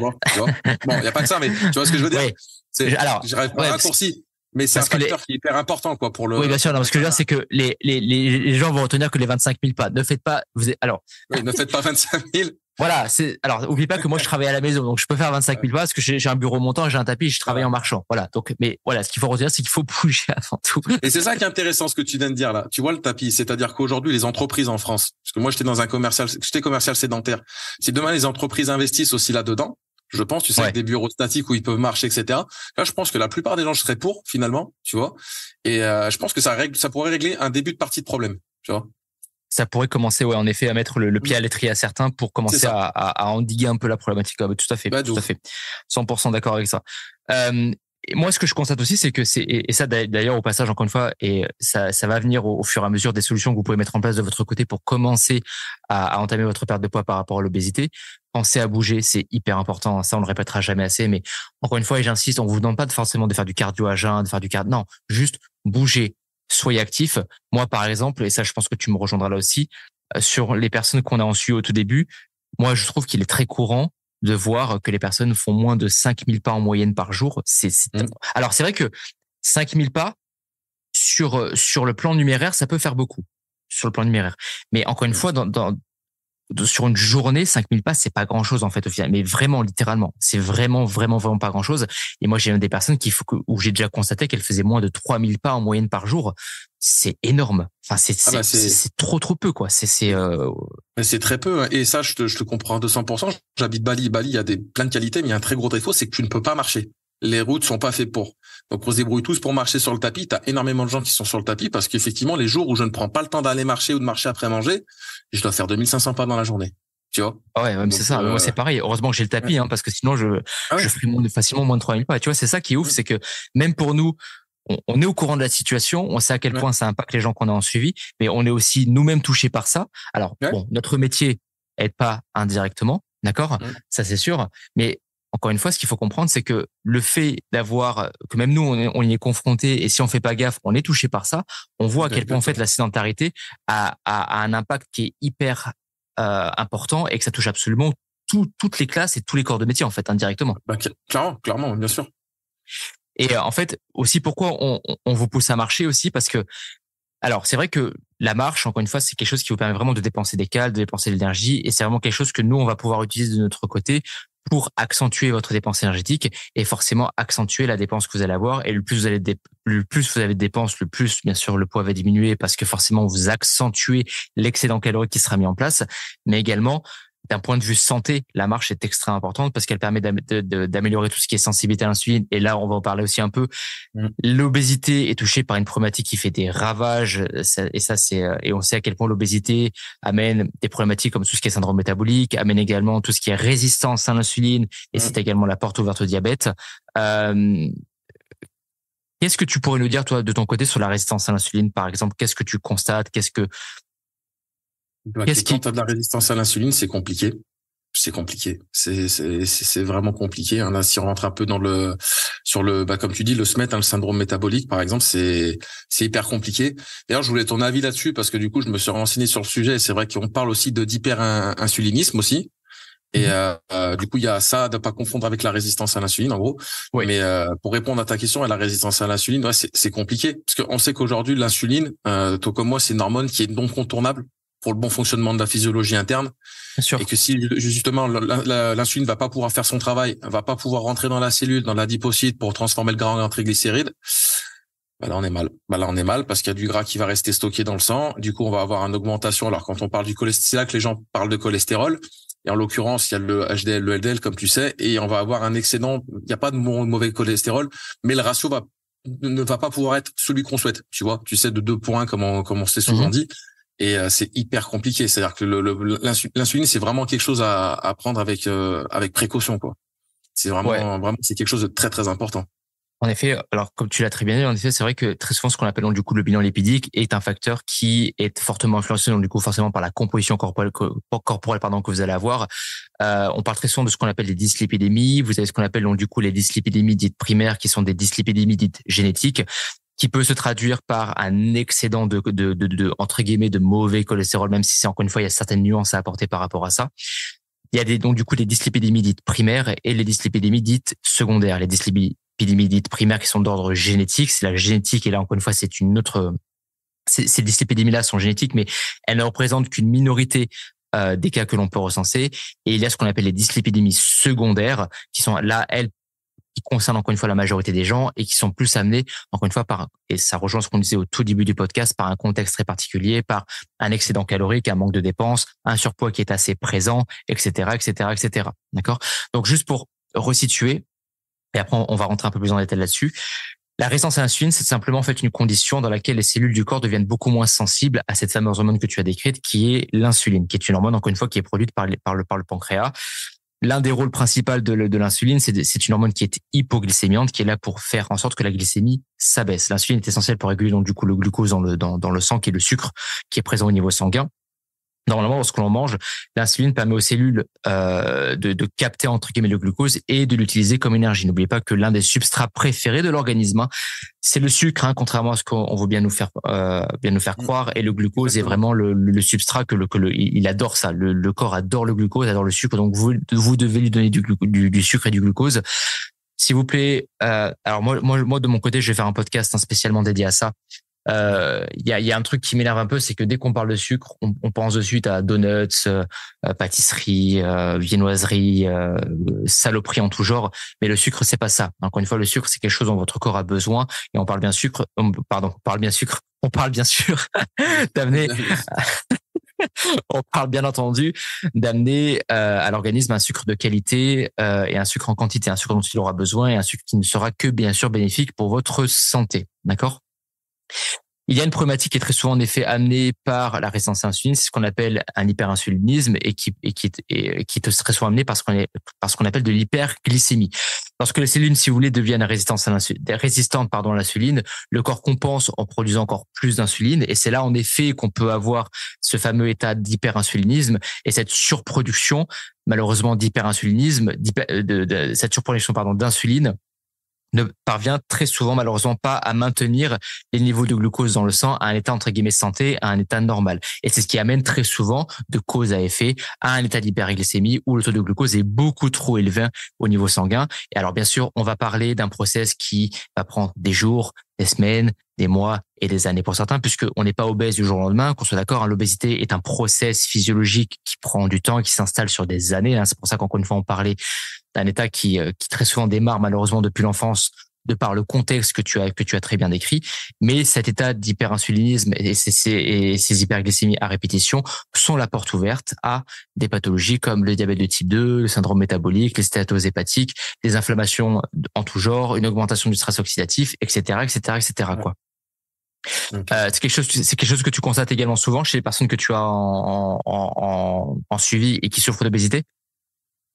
S2: il y a pas que ça, mais tu vois ce que je veux dire? J'arrive pas à raccourci. Mais c'est un facteur qui est hyper important, quoi, pour le.
S1: Oui, bien sûr. Non, ce que je veux dire, c'est que les gens vont retenir que les 25 000 pas. Ne faites pas,
S2: ne faites pas 25 000.
S1: Voilà, alors, oublie pas que moi, je travaille à la maison, donc je peux faire 25 000 pas parce que j'ai un bureau montant, j'ai un tapis, je travaille en marchant. Voilà. Donc, mais voilà, ce qu'il faut retenir, c'est qu'il faut bouger avant tout.
S2: Et c'est ça qui est intéressant, ce que tu viens de dire, là. Tu vois, le tapis. C'est-à-dire qu'aujourd'hui, les entreprises en France, parce que moi, j'étais commercial sédentaire. Si demain, les entreprises investissent aussi là-dedans, je pense, tu sais, avec des bureaux statiques où ils peuvent marcher, etc. Là, je pense que la plupart des gens seraient pour, finalement, tu vois. Et je pense que ça pourrait régler un début de partie de problème, tu vois.
S1: Ça pourrait commencer, en effet, à mettre le pied à l'étrier à certains pour commencer à endiguer un peu la problématique. Tout à fait, tout à fait. 100% d'accord avec ça. Et moi, ce que je constate aussi, c'est que et ça d'ailleurs au passage, encore une fois, et ça va venir au fur et à mesure des solutions que vous pouvez mettre en place de votre côté pour commencer à entamer votre perte de poids par rapport à l'obésité. Pensez à bouger, c'est hyper important. Ça, on le répétera jamais assez. Mais encore une fois, et j'insiste, on vous demande pas forcément de faire du cardio à jeun, de faire du cardio. Non, juste bouger, soyez actif. Moi, par exemple, et ça, je pense que tu me rejoindras là aussi, sur les personnes qu'on a en suivi au tout début, moi, je trouve qu'il est très courant de voir que les personnes font moins de 5000 pas en moyenne par jour. Alors, c'est vrai que 5000 pas sur le plan numéraire, ça peut faire beaucoup sur le plan numéraire. Mais encore une fois, sur une journée, 5000 pas, c'est pas grand chose, en fait, au final. Mais vraiment, littéralement. C'est vraiment, vraiment, vraiment pas grand chose. Et moi, j'ai des personnes où j'ai déjà constaté qu'elles faisaient moins de 3000 pas en moyenne par jour. C'est énorme. Enfin, c'est trop, trop peu, quoi.
S2: Mais c'est très peu, hein. Et ça, je te comprends à 200%. J'habite Bali. Bali, il y a plein de qualités, mais il y a un très gros défaut, c'est que tu ne peux pas marcher. Les routes sont pas faites pour. Donc, on se débrouille tous pour marcher sur le tapis. T'as énormément de gens qui sont sur le tapis parce qu'effectivement, les jours où je ne prends pas le temps d'aller marcher ou de marcher après manger, je dois faire 2500 pas dans la journée. Tu vois?
S1: Ouais, c'est ça. Moi, c'est pareil. Heureusement que j'ai le tapis, hein, parce que sinon, je ferais facilement moins de 3000 pas. Tu vois, c'est ça qui est ouf, c'est que même pour nous, on est au courant de la situation, on sait à quel point ça impacte les gens qu'on a en suivi, mais on est aussi nous-mêmes touchés par ça. Alors, bon, notre métier aide pas indirectement, d'accord? Ça, c'est sûr. Mais encore une fois, ce qu'il faut comprendre, c'est que le fait que même nous, on y est confronté, et si on fait pas gaffe, on est touché par ça, on voit à quel point, en fait, la sédentarité a un impact qui est hyper important et que ça touche absolument toutes les classes et tous les corps de métier, en fait, indirectement.
S2: Clairement, bien sûr.
S1: Et en fait, aussi, pourquoi on vous pousse à marcher aussi, parce que, alors, c'est vrai que la marche, encore une fois, c'est quelque chose qui vous permet vraiment de dépenser des calories, de dépenser de l'énergie, et c'est vraiment quelque chose que nous, on va pouvoir utiliser de notre côté pour accentuer votre dépense énergétique et forcément accentuer la dépense que vous allez avoir. Et le plus vous avez de dépenses, le plus, bien sûr, le poids va diminuer parce que forcément, vous accentuez l'excédent calorique qui sera mis en place, mais également, d'un point de vue santé, la marche est extrêmement importante parce qu'elle permet d'améliorer tout ce qui est sensibilité à l'insuline. Et là, on va en parler aussi un peu. L'obésité est touchée par une problématique qui fait des ravages. Et on sait à quel point l'obésité amène des problématiques comme tout ce qui est syndrome métabolique, amène également tout ce qui est résistance à l'insuline. Et c'est également la porte ouverte au diabète. Qu'est-ce que tu pourrais nous dire, toi, de ton côté, sur la résistance à l'insuline, par exemple? Qu'est-ce que tu constates?
S2: Quand tu as de la résistance à l'insuline, c'est compliqué. C'est compliqué. C'est vraiment compliqué. Là, si on rentre un peu comme tu dis, le SMET, le syndrome métabolique, par exemple, c'est hyper compliqué. D'ailleurs, je voulais ton avis là-dessus parce que du coup, je me suis renseigné sur le sujet. Et c'est vrai qu'on parle aussi d'hyperinsulinisme aussi. Et du coup, il y a ça de pas confondre avec la résistance à l'insuline, en gros. Oui. Mais pour répondre à ta question, à la résistance à l'insuline, c'est compliqué parce qu'on sait qu'aujourd'hui, l'insuline, toi comme moi, c'est une hormone qui est non contournable pour le bon fonctionnement de la physiologie interne.
S1: Bien sûr.
S2: Et que si justement l'insuline va pas pouvoir faire son travail, va pas pouvoir rentrer dans la cellule, dans l'adipocyte pour transformer le gras en triglycérides, là on est mal. Là on est mal parce qu'il y a du gras qui va rester stocké dans le sang. Du coup, on va avoir une augmentation. Alors quand on parle du cholestérol, c'est là que les gens parlent de cholestérol. Et en l'occurrence, il y a le HDL, le LDL, comme tu sais, et on va avoir un excédent. Il n'y a pas de mauvais cholestérol, mais le ratio ne va pas pouvoir être celui qu'on souhaite. Tu sais, de 2 points, comme on s'est souvent dit. Et c'est hyper compliqué. C'est-à-dire que l'insuline, c'est vraiment quelque chose à prendre avec précaution, quoi. C'est vraiment c'est quelque chose de très très important.
S1: En effet, alors comme tu l'as très bien dit, en effet, c'est vrai que très souvent ce qu'on appelle donc du coup le bilan lipidique est un facteur qui est fortement influencé donc du coup forcément par la composition corporelle que vous allez avoir. On parle très souvent de ce qu'on appelle les dyslipidémies. Vous avez ce qu'on appelle donc du coup les dyslipidémies dites primaires, qui sont des dyslipidémies dites génétiques, qui peut se traduire par un excédent de entre guillemets de mauvais cholestérol, même si c'est encore une fois il y a certaines nuances à apporter par rapport à ça. Il y a donc du coup les dyslipidémies dites primaires et les dyslipidémies dites secondaires. Les dyslipidémies dites primaires qui sont d'ordre génétique, c'est la génétique, et là encore une fois c'est une autre. Ces dyslipidémies-là sont génétiques, mais elles ne représentent qu'une minorité des cas que l'on peut recenser. Et il y a ce qu'on appelle les dyslipidémies secondaires, qui sont là, elles, qui concernent encore une fois la majorité des gens et qui sont plus amenés, encore une fois, et ça rejoint ce qu'on disait au tout début du podcast, par un contexte très particulier, par un excédent calorique, un manque de dépenses, un surpoids qui est assez présent, etc., etc., etc. D'accord? Donc, juste pour resituer, et après, on va rentrer un peu plus en détail là-dessus. La résistance à l'insuline, c'est simplement en fait une condition dans laquelle les cellules du corps deviennent beaucoup moins sensibles à cette fameuse hormone que tu as décrite, qui est l'insuline, qui est une hormone, encore une fois, qui est produite par le pancréas. l'un des rôles principaux de l'insuline, c'est une hormone qui est hypoglycémiante, qui est là pour faire en sorte que la glycémie s'abaisse. L'insuline est essentielle pour réguler donc du coup le glucose dans le sang, qui est le sucre qui est présent au niveau sanguin. Normalement, lorsque l'on mange, l'insuline permet aux cellules de capter entre guillemets le glucose et de l'utiliser comme énergie. N'oubliez pas que l'un des substrats préférés de l'organisme, c'est le sucre, contrairement à ce qu'on veut bien nous faire croire. Et le glucose est vraiment le substrat il adore ça. Le corps adore le glucose, adore le sucre. Donc vous devez lui donner du sucre et du glucose. S'il vous plaît. Alors moi de mon côté, je vais faire un podcast spécialement dédié à ça. Il y a un truc qui m'énerve un peu, c'est que dès qu'on parle de sucre, on pense de suite à donuts, pâtisserie, viennoiserie, saloperie en tout genre. Mais le sucre, c'est pas ça. Encore une fois, le sucre, c'est quelque chose dont votre corps a besoin. Et on parle bien sûr d'amener, on parle bien entendu d'amener à l'organisme un sucre de qualité et un sucre en quantité, un sucre dont il aura besoin et un sucre qui ne sera que bien sûr bénéfique pour votre santé. D'accord ? Il y a une problématique qui est très souvent en effet amenée par la résistance à l'insuline, c'est ce qu'on appelle un hyperinsulinisme et qui est très souvent amené par ce qu'on appelle de l'hyperglycémie. Lorsque les cellules, si vous voulez, deviennent résistantes à l'insuline, le corps compense en produisant encore plus d'insuline et c'est là en effet qu'on peut avoir ce fameux état d'hyperinsulinisme et cette surproduction, malheureusement d'hyperinsulinisme, cette surproduction d'insuline ne parvient très souvent malheureusement pas à maintenir les niveaux de glucose dans le sang à un état entre guillemets santé, à un état normal. Et c'est ce qui amène très souvent de cause à effet à un état d'hyperglycémie où le taux de glucose est beaucoup trop élevé au niveau sanguin. Et alors bien sûr, on va parler d'un process qui va prendre des jours, des semaines, des mois et des années pour certains, puisqu'on n'est pas obèse du jour au lendemain, qu'on soit d'accord, l'obésité est un process physiologique qui prend du temps, qui s'installe sur des années. C'est pour ça qu'encore une fois, on parlait d'un état qui très souvent démarre malheureusement depuis l'enfance, de par le contexte que tu as très bien décrit. Mais cet état d'hyperinsulinisme et ces hyperglycémies à répétition sont la porte ouverte à des pathologies comme le diabète de type 2, le syndrome métabolique, les stéatoses hépatiques, les inflammations en tout genre, une augmentation du stress oxydatif, etc., quoi. Okay. C'est quelque chose que tu constates également souvent chez les personnes que tu as en suivi et qui souffrent d'obésité?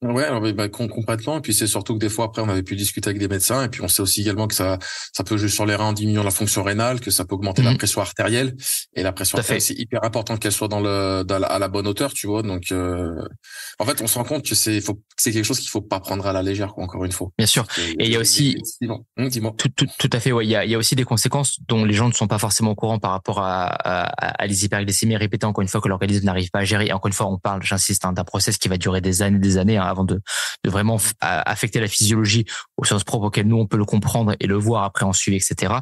S2: Ouais, alors complètement. Et puis c'est surtout que des fois après on avait pu discuter avec des médecins et puis on sait aussi également que ça peut jouer sur les reins en diminuant la fonction rénale, que ça peut augmenter la pression artérielle et la pression artérielle c'est hyper important qu'elle soit à la bonne hauteur, tu vois. Donc en fait on se rend compte que c'est quelque chose qu'il faut pas prendre à la légère, quoi, encore une fois.
S1: Bien sûr. Et il y a aussi
S2: dis-moi.
S1: Tout à fait. Ouais, il y a aussi des conséquences dont les gens ne sont pas forcément au courant par rapport à les hyperglycémies répétées, encore une fois, que l'organisme n'arrive pas à gérer. Et encore une fois, on parle, j'insiste, d'un process qui va durer des années avant de vraiment affecter la physiologie au sens propre auquel nous on peut le comprendre et le voir après en suivi, etc.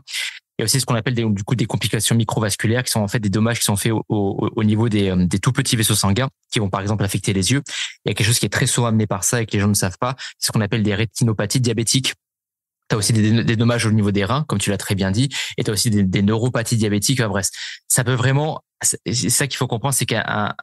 S1: Il y a aussi ce qu'on appelle des complications microvasculaires qui sont en fait des dommages qui sont faits au niveau des tout petits vaisseaux sanguins qui vont par exemple affecter les yeux. Il y a quelque chose qui est très souvent amené par ça et que les gens ne savent pas, c'est ce qu'on appelle des rétinopathies diabétiques. Tu as aussi des dommages au niveau des reins, comme tu l'as très bien dit, et tu as aussi des neuropathies diabétiques. Bref, ça peut vraiment, c'est ça qu'il faut comprendre, c'est qu'un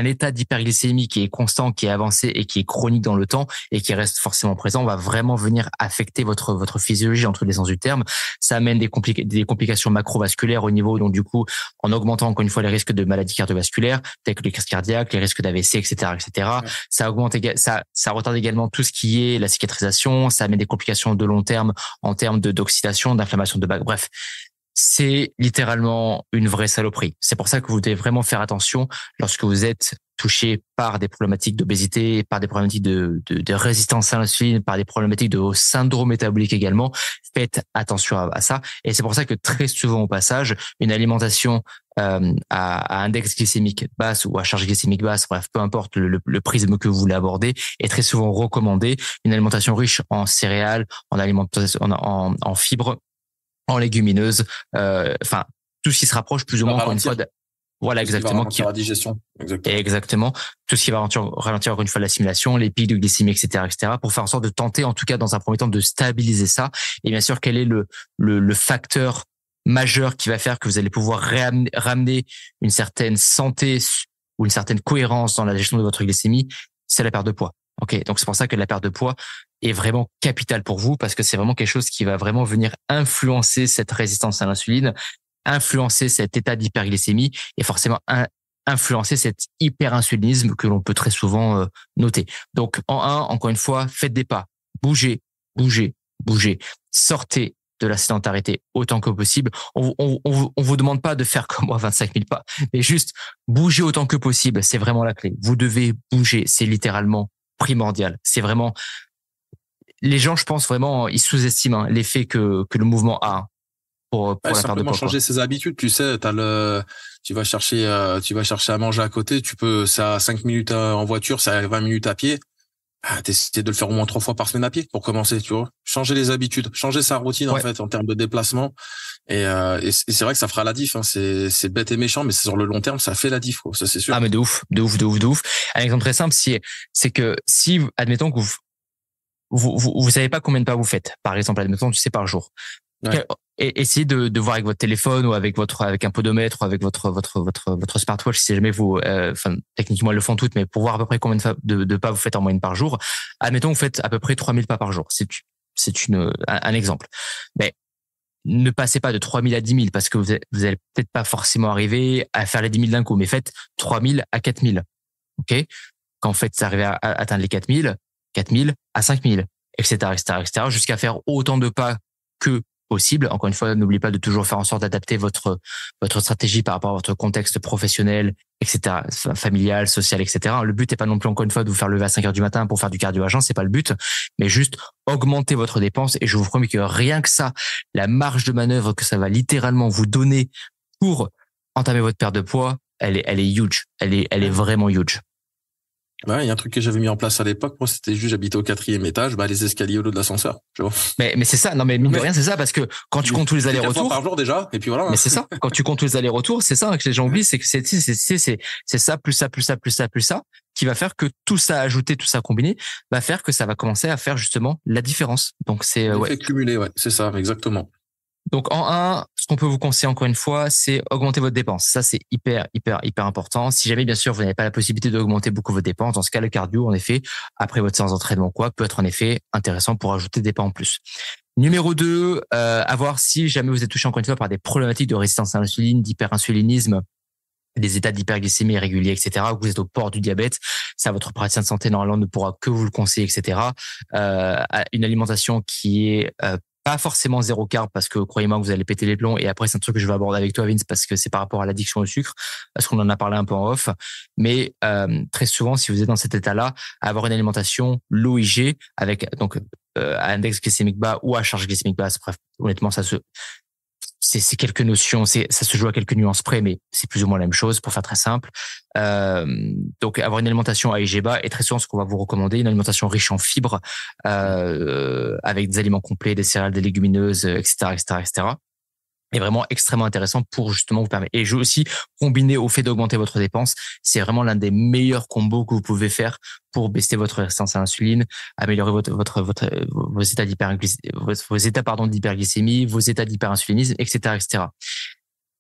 S1: état d'hyperglycémie qui est constant, qui est avancé et qui est chronique dans le temps et qui reste forcément présent va vraiment venir affecter votre physiologie en tous les sens du terme. Ça amène des complications macrovasculaires au niveau, donc du coup, en augmentant encore une fois les risques de maladies cardiovasculaires, tels que les crises cardiaques, les risques d'AVC, etc., etc. Ouais. Ça retarde également tout ce qui est la cicatrisation. Ça amène des complications de long terme en termes d'oxydation, d'inflammation de bac. Bref. C'est littéralement une vraie saloperie. C'est pour ça que vous devez vraiment faire attention lorsque vous êtes touché par des problématiques d'obésité, par des problématiques de résistance à l'insuline, par des problématiques de syndrome métabolique également. Faites attention à ça. Et c'est pour ça que très souvent au passage, une alimentation à index glycémique basse ou à charge glycémique basse, bref, peu importe le prisme que vous voulez aborder, est très souvent recommandée. Une alimentation riche en céréales, en alimentation, en fibres, en légumineuses, tout ce qui se rapproche plus ou moins encore une fois voilà, exactement.
S2: Qui va ralentir la digestion.
S1: Exactement. Tout ce qui va ralentir encore une fois l'assimilation, les pics de glycémie, etc., pour faire en sorte de tenter, en tout cas, dans un premier temps, de stabiliser ça. Et bien sûr, quel est le facteur majeur qui va faire que vous allez pouvoir ramener une certaine santé ou une certaine cohérence dans la gestion de votre glycémie? C'est la perte de poids. Ok. Donc, c'est pour ça que la perte de poids est vraiment capitale pour vous parce que c'est vraiment quelque chose qui va vraiment venir influencer cette résistance à l'insuline, influencer cet état d'hyperglycémie et forcément influencer cet hyperinsulinisme que l'on peut très souvent noter. Donc, en un, encore une fois, faites des pas, bougez, bougez, bougez, sortez de la sédentarité autant que possible. On vous demande pas de faire comme moi 25 000 pas, mais juste bougez autant que possible. C'est vraiment la clé. Vous devez bouger. C'est littéralement primordial. C'est vraiment, les gens, je pense vraiment, ils sous-estiment l'effet que le mouvement a pour la perte de
S2: simplement
S1: poids.
S2: changer ses habitudes. Tu sais, tu vas chercher à manger à côté. C'est à 5 minutes en voiture, c'est à 20 minutes à pied. T'essaies de le faire au moins 3 fois par semaine à pied pour commencer, tu vois. Changer les habitudes, changer sa routine, en fait, en termes de déplacement. Et c'est vrai que ça fera la diff, hein. C'est bête et méchant, mais sur le long terme, ça fait la diff, quoi. Ça, c'est sûr.
S1: Ah, mais de ouf. Un exemple très simple, c'est que si, admettons que vous savez pas combien de pas vous faites. Par exemple, admettons, tu sais, par jour.
S2: Ouais.
S1: Et essayez de voir avec votre téléphone ou avec un podomètre ou avec votre smartwatch, si jamais vous, techniquement elles le font toutes, mais pour voir à peu près combien de pas vous faites en moyenne par jour. Admettons, vous faites à peu près 3000 pas par jour. C'est un exemple. Mais ne passez pas de 3000 à 10 000 parce que vous allez peut-être pas forcément arriver à faire les 10 000 d'un coup, mais faites 3000 à 4000. OK? Quand vous arrivez à atteindre les 4000 à 5000, etc., jusqu'à faire autant de pas que possible. Encore une fois, n'oubliez pas de toujours faire en sorte d'adapter votre stratégie par rapport à votre contexte professionnel, etc., familial, social, etc. Le but n'est pas non plus, encore une fois, de vous faire lever à 5 heures du matin pour faire du cardio à jeun, c'est pas le but, mais juste augmenter votre dépense. Et je vous promets que rien que ça, la marge de manœuvre que ça va littéralement vous donner pour entamer votre perte de poids, elle est huge. Elle est vraiment huge.
S2: Ouais, il y a un truc que j'avais mis en place à l'époque. Moi, c'était juste, j'habitais au 4e étage, les escaliers au dos de l'ascenseur, tu vois.
S1: Mais c'est ça. Non, mais mine de rien, c'est ça, parce que quand tu comptes tous les allers-retours.
S2: 4 fois par jour déjà, et puis voilà.
S1: Mais c'est ça. Quand tu comptes tous les allers-retours, c'est ça que les gens oublient, c'est que c'est ça, plus ça, plus ça, plus ça, plus ça, qui va faire que tout ça ajouté, tout ça combiné, va faire que ça va commencer à faire justement la différence. Donc c'est,
S2: l'effet cumulé, ouais. C'est ça, exactement.
S1: Donc en un, ce qu'on peut vous conseiller encore une fois, c'est augmenter votre dépense. Ça, c'est hyper important. Si jamais, bien sûr, vous n'avez pas la possibilité d'augmenter beaucoup vos dépenses, dans ce cas, le cardio, en effet, après votre séance d'entraînement, peut être en effet intéressant pour ajouter des pas en plus. Numéro 2, à voir si jamais vous êtes touché encore une fois par des problématiques de résistance à l'insuline, d'hyperinsulinisme, des états d'hyperglycémie irréguliers, etc., ou que vous êtes au bord du diabète, ça, votre praticien de santé, normalement, ne pourra que vous le conseiller, etc. Une alimentation qui est pas forcément zéro carb, parce que croyez-moi que vous allez péter les plombs, et après c'est un truc que je vais aborder avec toi, Vince, parce que c'est par rapport à l'addiction au sucre, parce qu'on en a parlé un peu en off, mais très souvent, si vous êtes dans cet état-là, avoir une alimentation low IG, avec donc à index glycémique bas ou à charge glycémique basse, bref, honnêtement, c'est quelques notions, ça se joue à quelques nuances près, mais c'est plus ou moins la même chose pour faire très simple. Donc avoir une alimentation à IG bas, et très souvent ce qu'on va vous recommander, une alimentation riche en fibres, avec des aliments complets, des céréales, des légumineuses, etc., est vraiment extrêmement intéressant pour justement vous permettre. Et je veux aussi combiner au fait d'augmenter votre dépense, c'est vraiment l'un des meilleurs combos que vous pouvez faire pour baisser votre résistance à l'insuline, améliorer vos états d'hyperglycémie, vos états d'hyperinsulinisme, etc.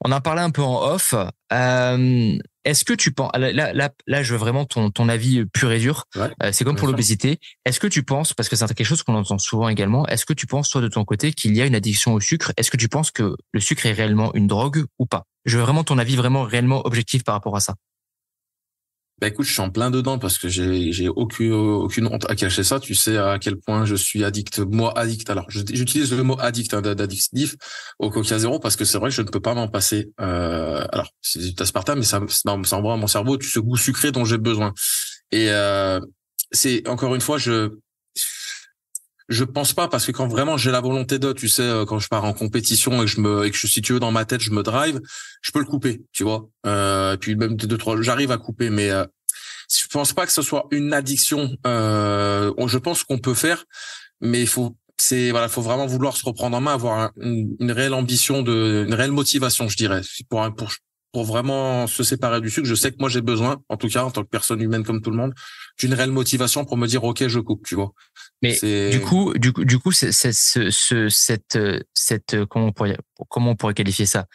S1: On en parlait un peu en off. Est-ce que tu penses, là, je veux vraiment ton avis pur et dur.
S2: Ouais,
S1: c'est comme pour l'obésité. Est-ce que tu penses, parce que c'est quelque chose qu'on entend souvent également, est-ce que tu penses, toi, de ton côté, qu'il y a une addiction au sucre? Est-ce que tu penses que le sucre est réellement une drogue ou pas? Je veux vraiment ton avis vraiment réellement objectif par rapport à ça.
S2: Écoute, je suis en plein dedans parce que j'ai aucune honte à cacher ça. Tu sais à quel point je suis addict. Moi, addict. Alors, j'utilise le mot addict, d'addictif au Coca Zéro parce que c'est vrai que je ne peux pas m'en passer. Alors, c'est du aspartame, mais ça envoie à mon cerveau ce goût sucré dont j'ai besoin. Et c'est encore une fois, je pense pas parce que quand vraiment j'ai la volonté de, tu sais, quand je pars en compétition et que je si tu veux dans ma tête, je me drive, je peux le couper, tu vois. Et puis même deux trois, j'arrive à couper, mais je pense pas que ce soit une addiction. Je pense qu'on peut faire, mais faut vraiment vouloir se reprendre en main, avoir une réelle ambition une réelle motivation, je dirais, pour vraiment se séparer du sucre. Je sais que moi j'ai besoin, en tout cas en tant que personne humaine comme tout le monde, d'une réelle motivation pour me dire ok, je coupe, tu vois.
S1: Mais du coup, comment on pourrait qualifier ça?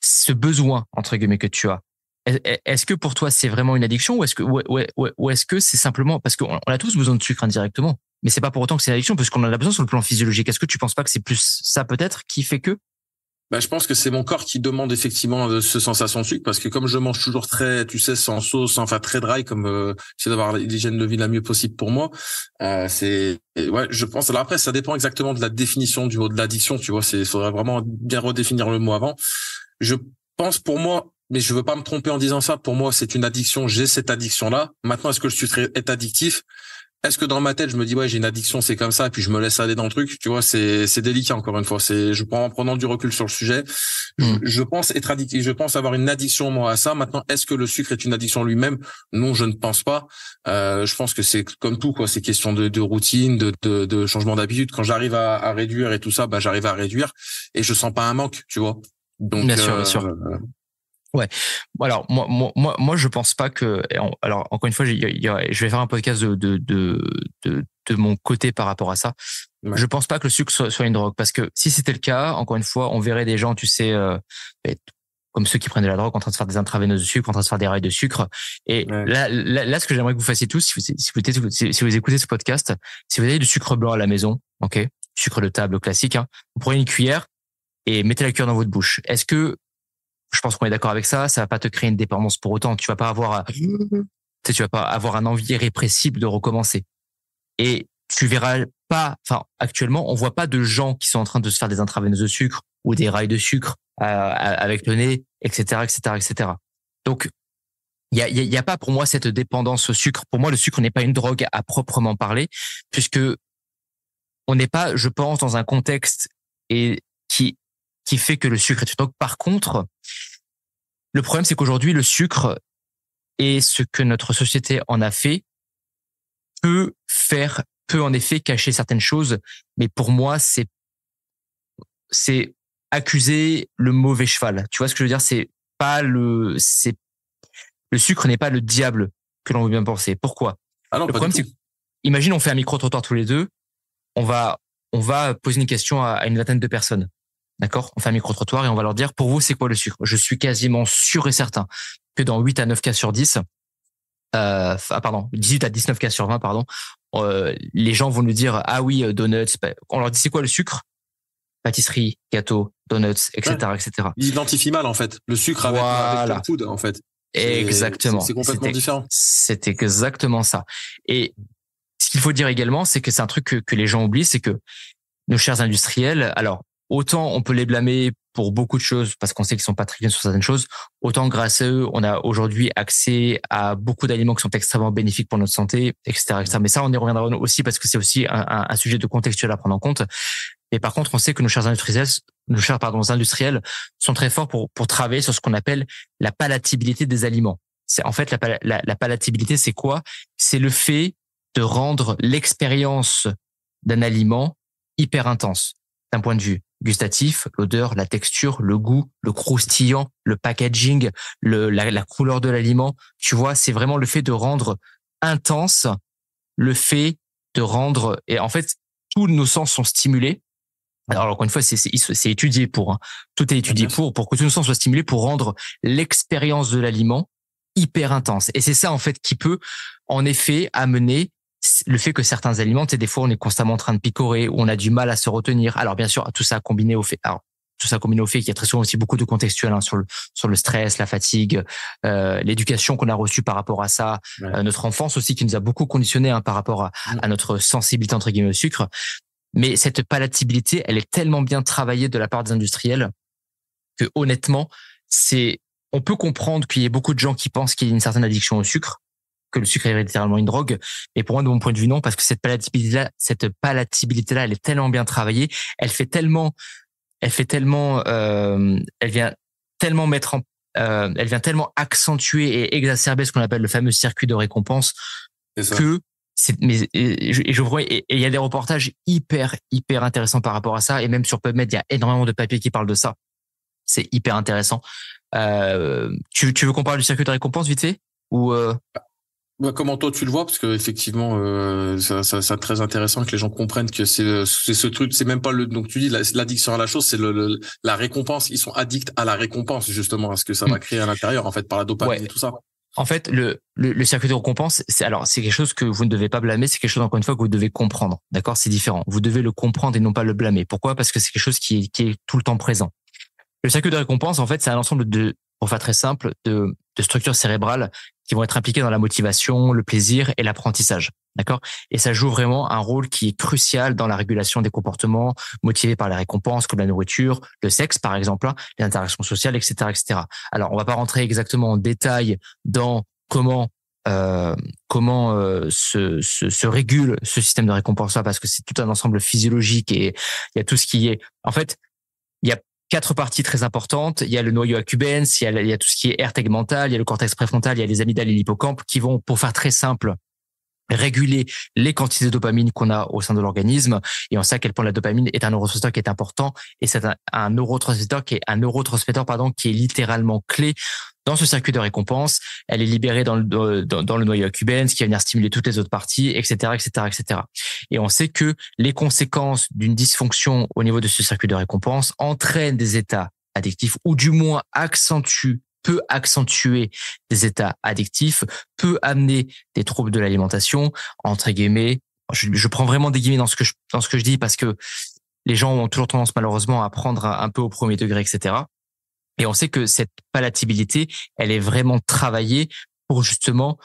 S1: Ce besoin, entre guillemets, que tu as. Est-ce que pour toi, c'est vraiment une addiction ou est-ce que c'est simplement, parce qu'on a tous besoin de sucre indirectement, mais c'est pas pour autant que c'est une addiction parce qu'on en a besoin sur le plan physiologique. Est-ce que tu penses pas que c'est plus ça peut-être qui fait que?
S2: Bah, je pense que c'est mon corps qui demande effectivement ce sensation de sucre parce que comme je mange toujours très, tu sais, sans sauce, enfin très dry, comme j'essaie d'avoir l'hygiène de vie la mieux possible pour moi, ouais, je pense. Alors après, ça dépend exactement de la définition du mot de l'addiction, tu vois. Il faudrait vraiment bien redéfinir le mot avant. Je pense pour moi, mais je veux pas me tromper en disant ça. Pour moi, c'est une addiction. J'ai cette addiction-là. Maintenant, est-ce que le sucre est addictif? Est-ce que dans ma tête, je me dis, ouais, j'ai une addiction, c'est comme ça, et puis je me laisse aller dans le truc, tu vois, c'est délicat, encore une fois. En prenant du recul sur le sujet, je pense être addictif, je pense avoir une addiction, moi, à ça. Maintenant, est-ce que le sucre est une addiction lui-même? Non, je ne pense pas. Je pense que c'est comme tout, quoi. C'est question de routine, de changement d'habitude. Quand j'arrive à réduire et tout ça, bah, j'arrive à réduire et je sens pas un manque, tu vois. Donc,
S1: bien sûr, bien sûr. Ouais. Alors moi, je pense pas que. Alors encore une fois, je vais faire un podcast de mon côté par rapport à ça. Ouais. Je pense pas que le sucre soit une drogue parce que si c'était le cas, encore une fois, on verrait des gens, tu sais, comme ceux qui prennent de la drogue, en train de se faire des intraveineuses de sucre, en train de se faire des rails de sucre. Et ouais. Là, ce que j'aimerais que vous fassiez tous, si vous écoutez ce podcast, si vous avez du sucre blanc à la maison, ok, sucre de table classique, hein, vous prenez une cuillère et mettez la cuillère dans votre bouche. Est-ce que je pense qu'on est d'accord avec ça. Ça va pas te créer une dépendance pour autant. Tu vas pas avoir un envie irrépressible de recommencer. Et tu verras pas, enfin, actuellement, on voit pas de gens qui sont en train de se faire des intraveineuses de sucre ou des rails de sucre avec le nez, etc., etc., etc. Donc, il y a pas pour moi cette dépendance au sucre. Pour moi, le sucre n'est pas une drogue à proprement parler, puisque on n'est pas, je pense, dans un contexte qui fait que le sucre est une drogue. Par contre, le problème, c'est qu'aujourd'hui, le sucre et ce que notre société en a fait peut en effet cacher certaines choses. Mais pour moi, c'est accuser le mauvais cheval. Tu vois ce que je veux dire? Le sucre n'est pas le diable que l'on veut bien penser. Pourquoi?
S2: Alors,
S1: le problème, c'est imagine, on fait un micro-trottoir tous les deux. On va poser une question à une vingtaine de personnes. D'accord? On fait un micro-trottoir et on va leur dire, pour vous, c'est quoi le sucre? Je suis quasiment sûr et certain que dans 8 à 9 cas sur 10, 18 à 19 cas sur 20, les gens vont nous dire, ah oui, donuts. On leur dit, c'est quoi le sucre? Pâtisserie, gâteau, donuts, etc., ouais. etc.
S2: Ils identifient mal, en fait. Le sucre avec le food, en fait.
S1: Exactement.
S2: C'est complètement différent.
S1: C'est exactement ça. Et ce qu'il faut dire également, c'est que c'est un truc que les gens oublient, c'est que nos chers industriels, alors, autant on peut les blâmer pour beaucoup de choses parce qu'on sait qu'ils sont pas très bien sur certaines choses, autant grâce à eux, on a aujourd'hui accès à beaucoup d'aliments qui sont extrêmement bénéfiques pour notre santé, etc., etc. Mais ça, on y reviendra aussi parce que c'est aussi un sujet de contextuel à prendre en compte. Mais par contre, on sait que nos chers industriels sont très forts pour travailler sur ce qu'on appelle la palatabilité des aliments. C'est en fait la palatabilité, c'est quoi? C'est le fait de rendre l'expérience d'un aliment hyper intense d'un point de vue gustatif, l'odeur, la texture, le goût, le croustillant, le packaging, la couleur de l'aliment. Tu vois, c'est vraiment le fait de rendre intense, le fait de rendre, et en fait, tous nos sens sont stimulés. Alors, encore une fois, c'est étudié tout est étudié pour que tous nos sens soient stimulés pour rendre l'expérience de l'aliment hyper intense. Et c'est ça, en fait, qui peut, en effet, amener le fait que certains aliments, des fois, on est constamment en train de picorer, ou on a du mal à se retenir. Alors, bien sûr, tout ça combiné au fait qu'il y a très souvent aussi beaucoup de contextuels sur le stress, la fatigue, l'éducation qu'on a reçue par rapport à ça, ouais. Notre enfance aussi qui nous a beaucoup conditionné par rapport à notre sensibilité entre guillemets au sucre. Mais cette palatabilité, elle est tellement bien travaillée de la part des industriels que honnêtement, on peut comprendre qu'il y ait beaucoup de gens qui pensent qu'il y a une certaine addiction au sucre, que le sucre est littéralement une drogue. Mais pour moi, de mon point de vue, non, parce que cette palatabilité-là, elle est tellement bien travaillée, elle vient tellement accentuer et exacerber ce qu'on appelle le fameux circuit de récompense que il y a des reportages hyper intéressants par rapport à ça, et même sur PubMed, il y a énormément de papiers qui parlent de ça. C'est hyper intéressant. Tu veux qu'on parle du circuit de récompense vite fait ou
S2: Comment toi tu le vois? Parce que effectivement, c'est très intéressant que les gens comprennent que c'est ce truc, c'est même pas donc tu dis l'addiction à la chose, c'est la récompense. Ils sont addicts à la récompense justement, à ce que ça va créer à l'intérieur en fait par la dopamine et tout ça.
S1: En fait, le circuit de récompense, c'est quelque chose que vous ne devez pas blâmer, c'est quelque chose encore une fois que vous devez comprendre. D'accord? C'est différent. Vous devez le comprendre et non pas le blâmer. Pourquoi? Parce que c'est quelque chose qui est tout le temps présent. Le circuit de récompense, en fait, c'est un ensemble pour faire très simple, de structures cérébrales qui vont être impliquées dans la motivation, le plaisir et l'apprentissage. D'accord? Et ça joue vraiment un rôle qui est crucial dans la régulation des comportements motivés par les récompenses, comme la nourriture, le sexe, par exemple, hein, les interactions sociales, etc., etc. Alors, on va pas rentrer exactement en détail dans comment se régule ce système de récompense-là, parce que c'est tout un ensemble physiologique et il y a tout ce qui est, en fait, il y a 4 parties très importantes. Il y a le noyau accumbens, il y a tout ce qui est aire tegmentale, il y a le cortex préfrontal, il y a les amygdales et l'hippocampe qui vont, pour faire très simple, réguler les quantités de dopamine qu'on a au sein de l'organisme. Et on sait à quel point la dopamine est un neurotransmetteur qui est important. Et c'est un neurotransmetteur qui est littéralement clé dans ce circuit de récompense. Elle est libérée dans le noyau accumbens, qui va venir stimuler toutes les autres parties, etc., etc., etc. Et on sait que les conséquences d'une dysfonction au niveau de ce circuit de récompense entraînent des états addictifs, ou du moins peut accentuer des états addictifs, peut amener des troubles de l'alimentation, entre guillemets. Je prends vraiment des guillemets dans ce que je dis, parce que les gens ont toujours tendance malheureusement à prendre un peu au premier degré, etc. Et on sait que cette palatabilité, elle est vraiment travaillée pour justement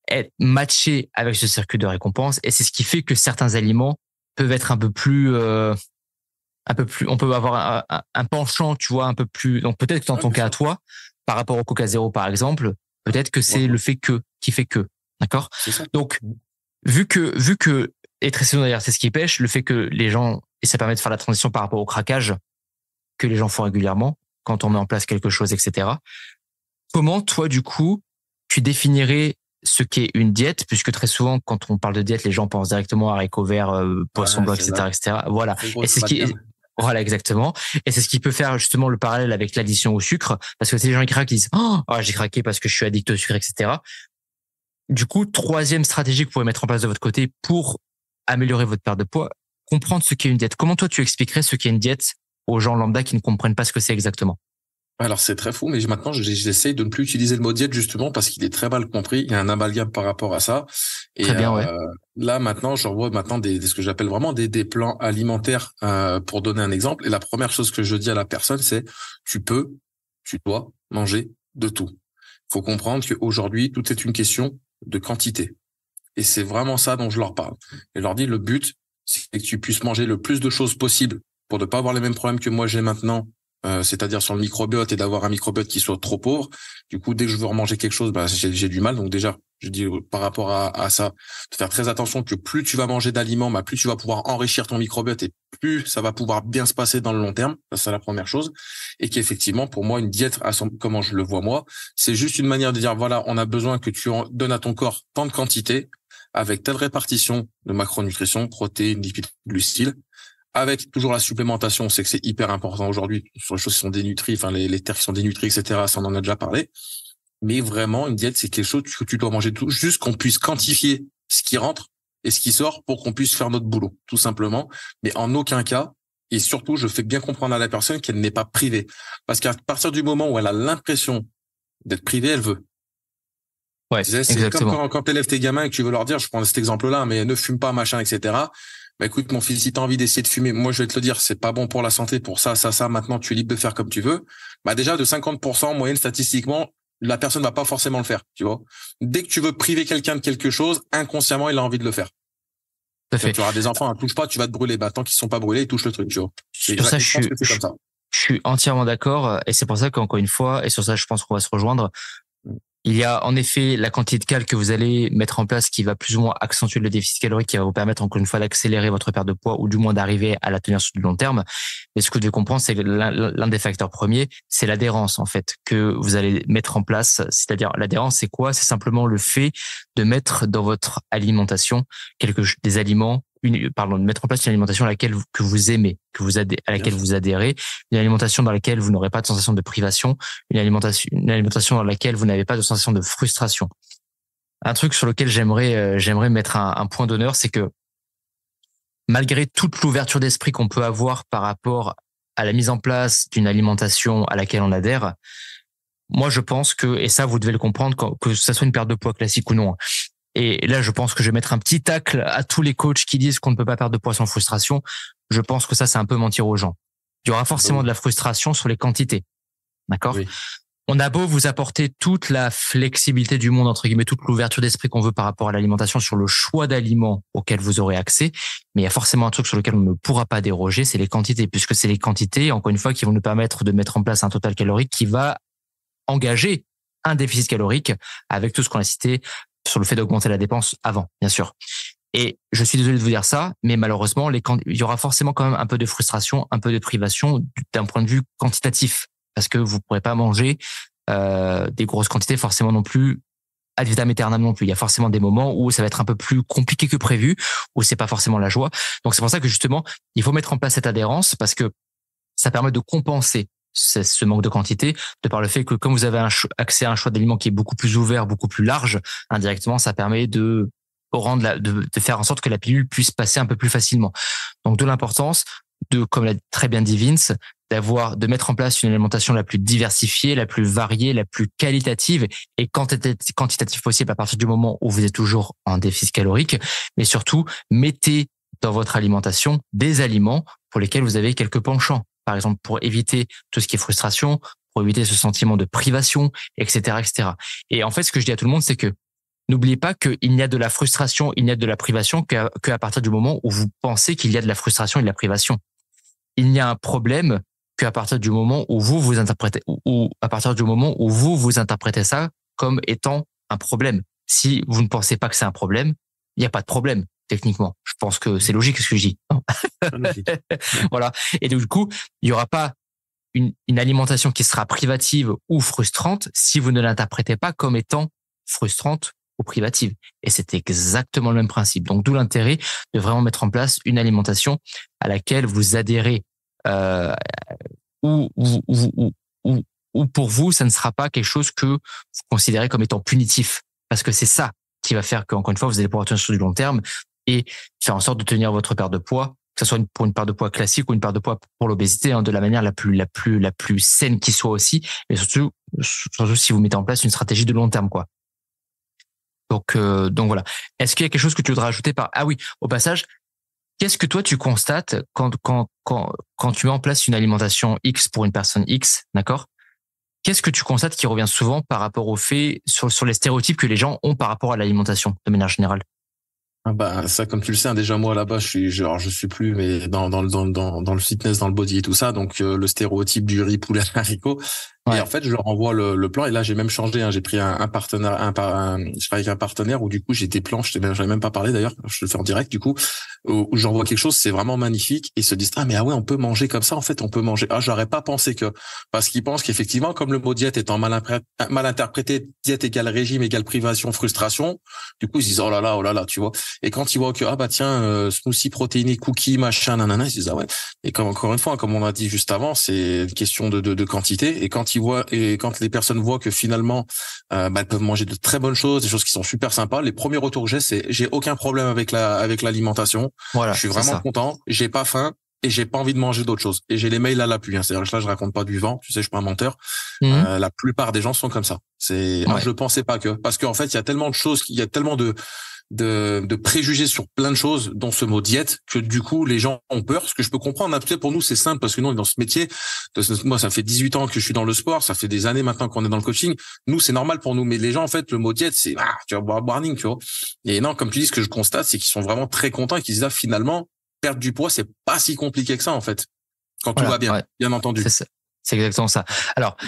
S1: être matchée avec ce circuit de récompense. Et c'est ce qui fait que certains aliments peuvent être un peu plus, on peut avoir un penchant, tu vois, un peu plus. Donc peut-être que dans ton cas à toi, par rapport au Coca Zéro par exemple, peut-être que c'est le fait qui fait que, d'accord?
S2: C'est ça.
S1: Donc vu que et très souvent d'ailleurs c'est ce qui pêche, le fait que les gens, et ça permet de faire la transition par rapport au craquage que les gens font régulièrement quand on met en place quelque chose, etc. Comment toi du coup tu définirais ce qu'est une diète, puisque très souvent quand on parle de diète, les gens pensent directement à haricots verts, poisson blanc, etc., etc. Voilà. Et c'est ce qui est, voilà, exactement. Et c'est ce qui peut faire justement le parallèle avec l'addiction au sucre, parce que c'est les gens qui craquent, qui disent oh, j'ai craqué parce que je suis addict au sucre, etc. Du coup, troisième stratégie que vous pouvez mettre en place de votre côté pour améliorer votre perte de poids, comprendre ce qu'est une diète. Comment toi tu expliquerais ce qu'est une diète aux gens lambda qui ne comprennent pas ce que c'est exactement?
S2: Alors c'est très fou, mais maintenant j'essaye de ne plus utiliser le mot diète justement parce qu'il est très mal compris. Il y a un amalgame par rapport à ça. Et
S1: très bien, ouais.
S2: là maintenant, je revois maintenant ce que j'appelle vraiment des plans alimentaires pour donner un exemple. Et la première chose que je dis à la personne, c'est tu dois manger de tout. Il faut comprendre qu'aujourd'hui tout est une question de quantité. Et c'est vraiment ça dont je leur parle. Et je leur dis le but, c'est que tu puisses manger le plus de choses possible pour ne pas avoir les mêmes problèmes que moi j'ai maintenant. C'est-à-dire sur le microbiote et d'avoir un microbiote qui soit trop pauvre. Du coup, dès que je veux remanger quelque chose, j'ai du mal. Donc déjà, je dis par rapport à ça, de faire très attention que plus tu vas manger d'aliments, plus tu vas pouvoir enrichir ton microbiote et plus ça va pouvoir bien se passer dans le long terme. Ça, c'est la première chose. Et qu'effectivement, pour moi, une diète, comment je le vois moi, c'est juste une manière de dire, voilà, on a besoin que tu donnes à ton corps tant de quantité avec telle répartition de macronutrition, protéines, lipides, glucides, avec toujours la supplémentation. On sait que c'est hyper important aujourd'hui sur les choses qui sont dénutries, enfin les terres qui sont dénutries, etc. Ça, on en a déjà parlé. Mais vraiment, une diète, c'est quelque chose que tu dois manger tout, juste qu'on puisse quantifier ce qui rentre et ce qui sort pour qu'on puisse faire notre boulot, tout simplement. Mais en aucun cas, et surtout, je fais bien comprendre à la personne qu'elle n'est pas privée. Parce qu'à partir du moment où elle a l'impression d'être privée, elle veut.
S1: Ouais,
S2: C'est
S1: exactement.
S2: comme quand t'élèves tes gamins et que tu veux leur dire, je prends cet exemple-là, mais ne fume pas, machin, etc. Écoute, mon fils, si t'as envie d'essayer de fumer, moi, je vais te le dire, c'est pas bon pour la santé, pour ça, maintenant, tu es libre de faire comme tu veux. Déjà, de 50% en moyenne, statistiquement, la personne va pas forcément le faire, tu vois. Dès que tu veux priver quelqu'un de quelque chose, inconsciemment, il a envie de le faire.
S1: Tout à fait.
S2: Tu auras des enfants, touche pas, tu vas te brûler. Tant qu'ils sont pas brûlés, ils touchent le truc, tu vois.
S1: Sur ça, je suis entièrement d'accord. Et c'est pour ça qu'encore une fois, et sur ça, je pense qu'on va se rejoindre. Il y a en effet la quantité de calories que vous allez mettre en place qui va plus ou moins accentuer le déficit calorique, qui va vous permettre encore une fois d'accélérer votre perte de poids ou du moins d'arriver à la tenir sur du long terme. Mais ce que vous devez comprendre, c'est que l'un des facteurs premiers, c'est l'adhérence en fait que vous allez mettre en place. C'est-à-dire l'adhérence, c'est quoi? C'est simplement le fait de mettre dans votre alimentation des aliments, de mettre en place une alimentation que vous aimez, à laquelle vous adhérez, une alimentation dans laquelle vous n'aurez pas de sensation de privation, une alimentation dans laquelle vous n'avez pas de sensation de frustration. Un truc sur lequel j'aimerais mettre un point d'honneur, c'est que malgré toute l'ouverture d'esprit qu'on peut avoir par rapport à la mise en place d'une alimentation à laquelle on adhère, moi je pense que, et ça vous devez le comprendre, que ça soit une perte de poids classique ou non, et là, je pense que je vais mettre un petit tacle à tous les coachs qui disent qu'on ne peut pas perdre de poids sans frustration. Je pense que ça, c'est un peu mentir aux gens. Il y aura forcément
S2: Oui.
S1: de la frustration sur les quantités. D'accord?
S2: Oui.
S1: On a beau vous apporter toute la flexibilité du monde, entre guillemets, toute l'ouverture d'esprit qu'on veut par rapport à l'alimentation sur le choix d'aliments auxquels vous aurez accès. Mais il y a forcément un truc sur lequel on ne pourra pas déroger, c'est les quantités, puisque c'est les quantités, encore une fois, qui vont nous permettre de mettre en place un total calorique qui va engager un déficit calorique avec tout ce qu'on a cité sur le fait d'augmenter la dépense avant, bien sûr. Et je suis désolé de vous dire ça, mais malheureusement, il y aura forcément quand même un peu de frustration, un peu de privation d'un point de vue quantitatif, parce que vous pourrez pas manger des grosses quantités forcément non plus ad vitam aeternam non plus. Il y a forcément des moments où ça va être un peu plus compliqué que prévu, où c'est pas forcément la joie. Donc c'est pour ça que justement, il faut mettre en place cette adhérence parce que ça permet de compenser ce manque de quantité de par le fait que comme vous avez accès à un choix d'aliments qui est beaucoup plus ouvert, beaucoup plus large, indirectement, ça permet de faire en sorte que la pilule puisse passer un peu plus facilement. Donc de l'importance de, comme l'a très bien dit Vince, de mettre en place une alimentation la plus diversifiée, la plus variée, la plus qualitative et quantitative possible à partir du moment où vous êtes toujours en déficit calorique. Mais surtout, mettez dans votre alimentation des aliments pour lesquels vous avez quelques penchants. Par exemple, pour éviter tout ce qui est frustration, pour éviter ce sentiment de privation, etc., etc. Et en fait, ce que je dis à tout le monde, c'est que n'oubliez pas qu'il n'y a de la frustration, il n'y a de la privation qu'à partir du moment où vous pensez qu'il y a de la frustration et de la privation. Il n'y a un problème qu'à partir du moment où vous interprétez, ou à partir du moment où vous interprétez ça comme étant un problème. Si vous ne pensez pas que c'est un problème, il n'y a pas de problème, techniquement. Je pense que c'est logique ce que je dis. Voilà. Et donc, du coup, il n'y aura pas une alimentation qui sera privative ou frustrante si vous ne l'interprétez pas comme étant frustrante ou privative. Et c'est exactement le même principe. Donc, d'où l'intérêt de vraiment mettre en place une alimentation à laquelle vous adhérez ou pour vous, ça ne sera pas quelque chose que vous considérez comme étant punitif. Parce que c'est ça qui va faire qu'encore une fois, vous allez pouvoir tenir sur du long terme et faire en sorte de tenir votre perte de poids, que ce soit pour une perte de poids classique ou une perte de poids pour l'obésité, de la manière la plus saine qui soit aussi, et surtout si vous mettez en place une stratégie de long terme, quoi. Donc voilà. Est-ce qu'il y a quelque chose que tu voudrais ajouter ah oui, au passage, qu'est-ce que toi tu constates quand tu mets en place une alimentation X pour une personne X, d'accord? Qu'est-ce que tu constates qui revient souvent par rapport au fait sur les stéréotypes que les gens ont par rapport à l'alimentation de manière générale?
S2: Ah bah ça, comme tu le sais, hein, déjà moi là-bas je suis plus, mais dans le fitness, dans le body et tout ça, donc le stéréotype du riz poulet haricot.
S1: Ouais.
S2: Et en fait je leur envoie le plan, et là j'ai même changé, hein, j'ai pris un partenaire, je travaille avec un partenaire où du coup j'ai des plans, j'avais même pas parlé d'ailleurs, je le fais en direct du coup, où j'envoie quelque chose, c'est vraiment magnifique, et ils se disent ah mais ah ouais, on peut manger comme ça, en fait on peut manger. Ah, j'aurais pas pensé parce qu'ils pensent qu'effectivement, comme le mot diète étant mal interprété, diète égale régime égale privation, frustration, du coup ils se disent oh là là, tu vois. Et quand ils voient que ah bah tiens, smoothie protéiné, cookie, machin, nanana, ils se disent ah ouais. Et comme encore une fois, comme on a dit juste avant, c'est une question de quantité. Et quand les personnes voient que finalement elles peuvent manger de très bonnes choses, des choses qui sont super sympas, les premiers retours que j'ai aucun problème avec l'alimentation.
S1: Voilà,
S2: je suis vraiment content, j'ai pas faim et j'ai pas envie de manger d'autres choses. Et j'ai les mails à l'appui, hein. C'est-à-dire que là je raconte pas du vent, tu sais, je suis pas un menteur. La plupart des gens sont comme ça. Je le pensais pas parce qu'en fait il y a tellement de choses, il y a tellement de préjugés sur plein de choses, dont ce mot diète, que du coup les gens ont peur. Ce que je peux comprendre, peut-être pour nous c'est simple parce que nous on est dans ce métier. Moi ça fait 18 ans que je suis dans le sport, ça fait des années maintenant qu'on est dans le coaching. Nous c'est normal pour nous, mais les gens en fait le mot diète c'est tu vas boire warning, tu vois. Et non, comme tu dis, ce que je constate c'est qu'ils sont vraiment très contents et qu'ils disent finalement perdre du poids c'est pas si compliqué que ça en fait, quand tout va bien, bien entendu.
S1: C'est exactement ça. Alors,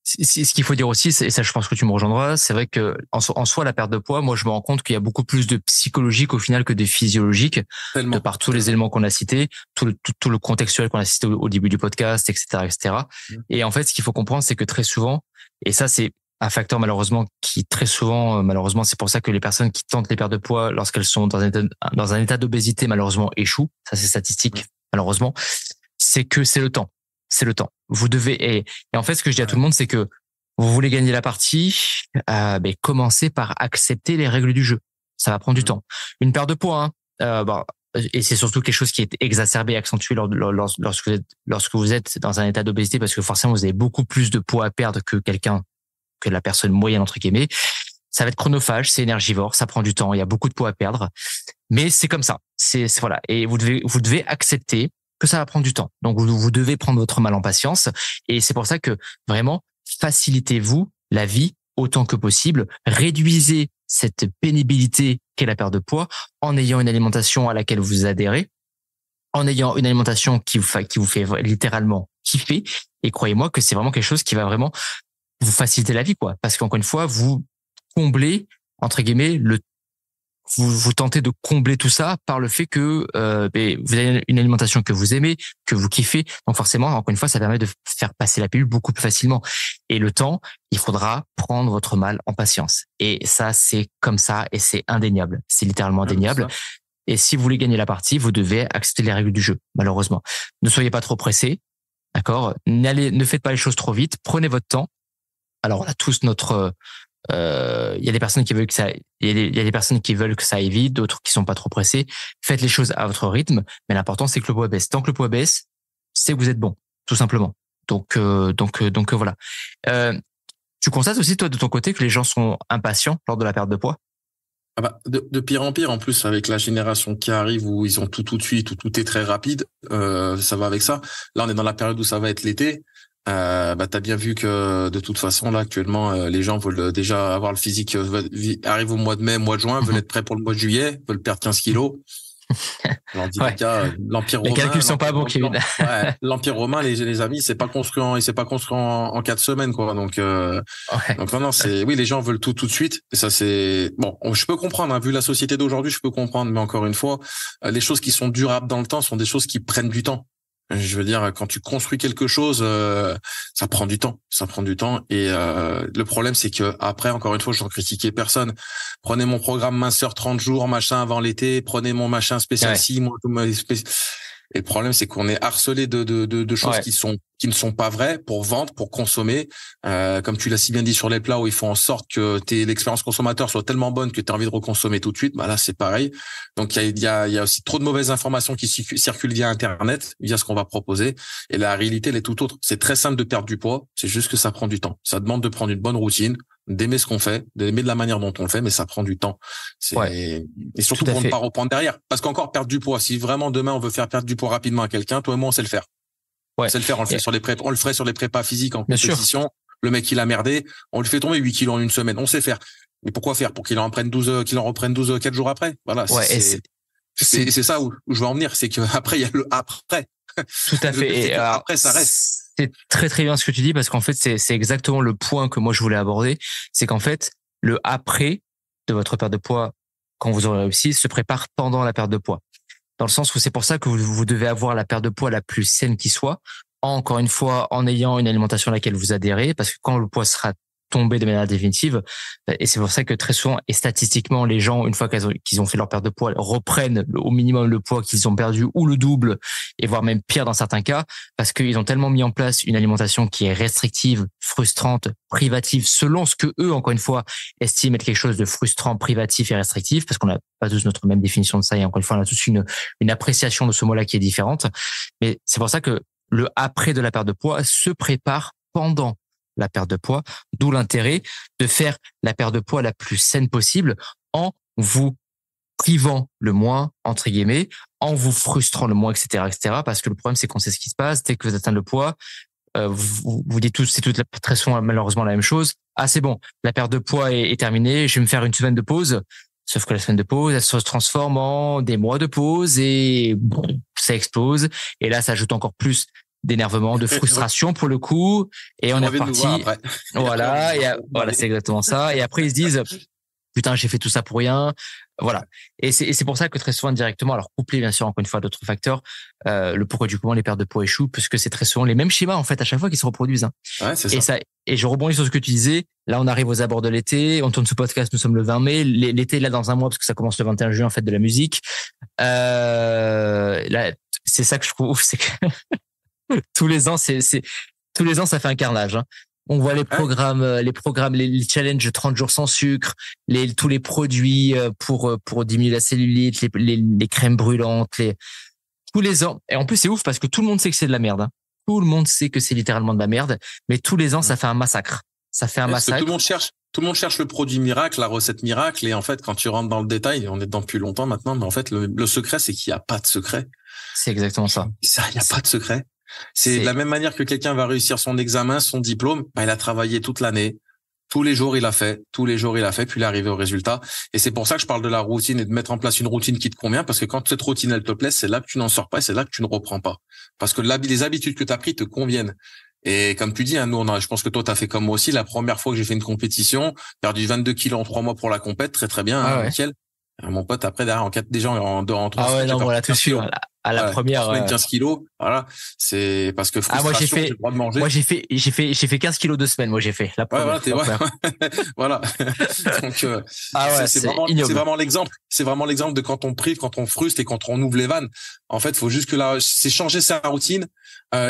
S1: ce qu'il faut dire aussi, et ça je pense que tu me rejoindras, c'est vrai que en soi la perte de poids, moi je me rends compte qu'il y a beaucoup plus de psychologique au final que de physiologique, de par tous les éléments qu'on a cités, tout le contextuel qu'on a cité au début du podcast, etc., etc. Et en fait, ce qu'il faut comprendre, c'est que très souvent, et ça c'est un facteur malheureusement qui très souvent, malheureusement, c'est pour ça que les personnes qui tentent les pertes de poids lorsqu'elles sont dans un état d'obésité malheureusement échouent. Ça c'est statistique malheureusement. C'est que c'est le temps. C'est le temps. Vous devez, et en fait, ce que je dis à tout le monde, c'est que vous voulez gagner la partie, commencez par accepter les règles du jeu. Ça va prendre du temps. Une perte de poids, et c'est surtout quelque chose qui est exacerbé, accentué lorsque vous êtes dans un état d'obésité, parce que forcément, vous avez beaucoup plus de poids à perdre que la personne moyenne, entre guillemets. Ça va être chronophage, c'est énergivore, ça prend du temps, il y a beaucoup de poids à perdre. Mais c'est comme ça. Voilà. Et vous devez accepter que ça va prendre du temps. Donc, vous devez prendre votre mal en patience. Et c'est pour ça que vraiment, facilitez-vous la vie autant que possible. Réduisez cette pénibilité qu'est la perte de poids en ayant une alimentation à laquelle vous adhérez, en ayant une alimentation qui vous fait littéralement kiffer. Et croyez-moi que c'est vraiment quelque chose qui va vraiment vous faciliter la vie, quoi. Parce qu'encore une fois, vous comblez, entre guillemets, vous tentez de combler tout ça par le fait que vous avez une alimentation que vous aimez, que vous kiffez. Donc forcément, encore une fois, ça permet de faire passer la pilule beaucoup plus facilement. Et le temps, il faudra prendre votre mal en patience. Et ça, c'est comme ça et c'est indéniable. C'est littéralement indéniable. Et si vous voulez gagner la partie, vous devez accepter les règles du jeu, malheureusement. Ne soyez pas trop pressés, d'accord ? Ne faites pas les choses trop vite. Prenez votre temps. Alors, on a tous notre... il y a des personnes qui veulent que ça, il y a des personnes qui veulent que ça aille vite, d'autres qui sont pas trop pressées. Faites les choses à votre rythme, mais l'important c'est que le poids baisse. Tant que le poids baisse, c'est que vous êtes bon, tout simplement. Donc voilà. Tu constates aussi toi de ton côté que les gens sont impatients lors de la perte de poids?
S2: Ah bah, de pire en pire, en plus, avec la génération qui arrive où ils ont tout de suite, où tout est très rapide, ça va avec ça. Là, on est dans la période où ça va être l'été. T'as bien vu que de toute façon, là, actuellement, les gens veulent déjà avoir le physique, arrivent au mois de mai, mois de juin, veulent être prêts pour le mois de juillet, veulent perdre 15 kilos. Alors, dit
S1: Ouais.
S2: l'Empire romain.
S1: Les calculs sont pas bons, Kevin.
S2: Ouais, l'Empire romain, les amis, il s'est pas construit en 4 semaines, quoi. Donc non, oui, les gens veulent tout de suite. Et ça, c'est, bon, je peux comprendre, hein, vu la société d'aujourd'hui, je peux comprendre. Mais encore une fois, les choses qui sont durables dans le temps sont des choses qui prennent du temps. Je veux dire, quand tu construis quelque chose, ça prend du temps. Et le problème, c'est que après, encore une fois, je ne critiquais personne. Prenez mon programme minceur 30 jours, machin, avant l'été. Prenez mon machin spécial 6 mois. Et le problème, c'est qu'on est harcelé de choses qui ne sont pas vraies pour vendre, pour consommer. Comme tu l'as si bien dit sur les plats où ils font en sorte que l'expérience consommateur soit tellement bonne que tu as envie de reconsommer tout de suite. Bah là, c'est pareil. Donc il y a aussi trop de mauvaises informations qui circulent via Internet, via ce qu'on va proposer. Et la réalité, elle est tout autre. C'est très simple de perdre du poids. C'est juste que ça prend du temps. Ça demande de prendre une bonne routine, d'aimer ce qu'on fait, d'aimer de la manière dont on le fait, mais ça prend du temps. Et surtout pour ne pas reprendre derrière. Parce qu'encore perdre du poids, si vraiment demain on veut faire perdre du poids rapidement à quelqu'un, toi et moi on sait le faire. On sait le faire, on le fait sur les prépas, on le ferait sur les prépas physiques en compétition. Le mec il a merdé, on le fait tomber 8 kilos en une semaine, on sait faire. Mais pourquoi faire? Pour qu'il en reprenne 12 4 jours après. Voilà. C'est ça où je veux en venir, c'est que après il y a le après.
S1: Tout à fait. Et
S2: après ça reste.
S1: C'est très très bien ce que tu dis parce qu'en fait c'est exactement le point que moi je voulais aborder, c'est qu'en fait le après de votre perte de poids quand vous aurez réussi se prépare pendant la perte de poids. Dans le sens où c'est pour ça que vous devez avoir la perte de poids la plus saine qui soit, encore une fois en ayant une alimentation à laquelle vous adhérez, parce que quand le poids sera tombé de manière définitive, et c'est pour ça que très souvent et statistiquement les gens une fois qu'ils ont fait leur perte de poids reprennent au minimum le poids qu'ils ont perdu ou le double et voire même pire dans certains cas parce qu'ils ont tellement mis en place une alimentation qui est restrictive, frustrante, privative selon ce que eux encore une fois estiment être quelque chose de frustrant, privatif et restrictif parce qu'on n'a pas tous notre même définition de ça et encore une fois on a tous une appréciation de ce mot-là qui est différente, mais c'est pour ça que le après de la perte de poids se prépare pendant la perte de poids, d'où l'intérêt de faire la perte de poids la plus saine possible en vous privant le moins, entre guillemets, en vous frustrant le moins, etc., parce que le problème, c'est qu'on sait ce qui se passe. Dès que vous atteignez le poids, vous dites tous, très souvent, malheureusement, la même chose. Ah, c'est bon, la perte de poids est terminée, je vais me faire une semaine de pause. Sauf que la semaine de pause, elle se transforme en des mois de pause et bon, ça explose. Et là, ça ajoute encore plus d'énervement, de frustration pour le coup, et on est reparti. Voilà, voilà, c'est exactement ça. Et après ils se disent putain, j'ai fait tout ça pour rien. Voilà. Et c'est pour ça que très souvent directement, alors couplé bien sûr encore une fois d'autres facteurs, le pourquoi du comment les pertes de poids échouent, puisque c'est très souvent les mêmes schémas en fait à chaque fois qui se reproduisent. Hein.
S2: Ouais, c'est ça.
S1: Et je rebondis sur ce que tu disais. Là, on arrive aux abords de l'été. On tourne ce podcast. Nous sommes le 20 mai. L'été là dans un mois parce que ça commence le 21 juin en fait de la musique. Là, c'est ça que je trouve, c'est que tous les ans, tous les ans, ça fait un carnage. Hein. On voit les programmes, les challenges 30 jours sans sucre, tous les produits pour diminuer la cellulite, les crèmes brûlantes, tous les ans. Et en plus, c'est ouf parce que tout le monde sait que c'est de la merde. Hein. Tout le monde sait que c'est littéralement de la merde, mais tous les ans, ça fait un massacre. Ça fait un massacre.
S2: Tout tout le monde cherche le produit miracle, la recette miracle. Et en fait, quand tu rentres dans le détail, on est dedans depuis longtemps maintenant, mais en fait, le secret, c'est qu'il n'y a pas de secret.
S1: C'est exactement ça.
S2: Il n'y a pas de secret. C'est de la même manière que quelqu'un va réussir son examen, son diplôme, bah, il a travaillé toute l'année. Tous les jours, il a fait, puis il est arrivé au résultat. Et c'est pour ça que je parle de la routine et de mettre en place une routine qui te convient, parce que quand cette routine, elle te plaît, c'est là que tu n'en sors pas et c'est là que tu ne reprends pas. Parce que les habitudes que tu as prises te conviennent. Et comme tu dis, hein, je pense que toi, tu as fait comme moi aussi. La première fois que j'ai fait une compétition, perdu 22 kilos en 3 mois pour la compète, très, très bien, hein, nickel. Mon pote, après, derrière, déjà, en 3
S1: semaines. Non, voilà, tout de suite. À la première.
S2: 15 kilos. Voilà. C'est parce que frustration, j'ai le droit de manger.
S1: Moi, j'ai fait 15 kilos 2 semaines. Moi, j'ai fait la première.
S2: Voilà. Donc, c'est vraiment l'exemple. C'est vraiment l'exemple de quand on prive, quand on frustre et quand on ouvre les vannes. En fait, faut juste c'est changer sa routine.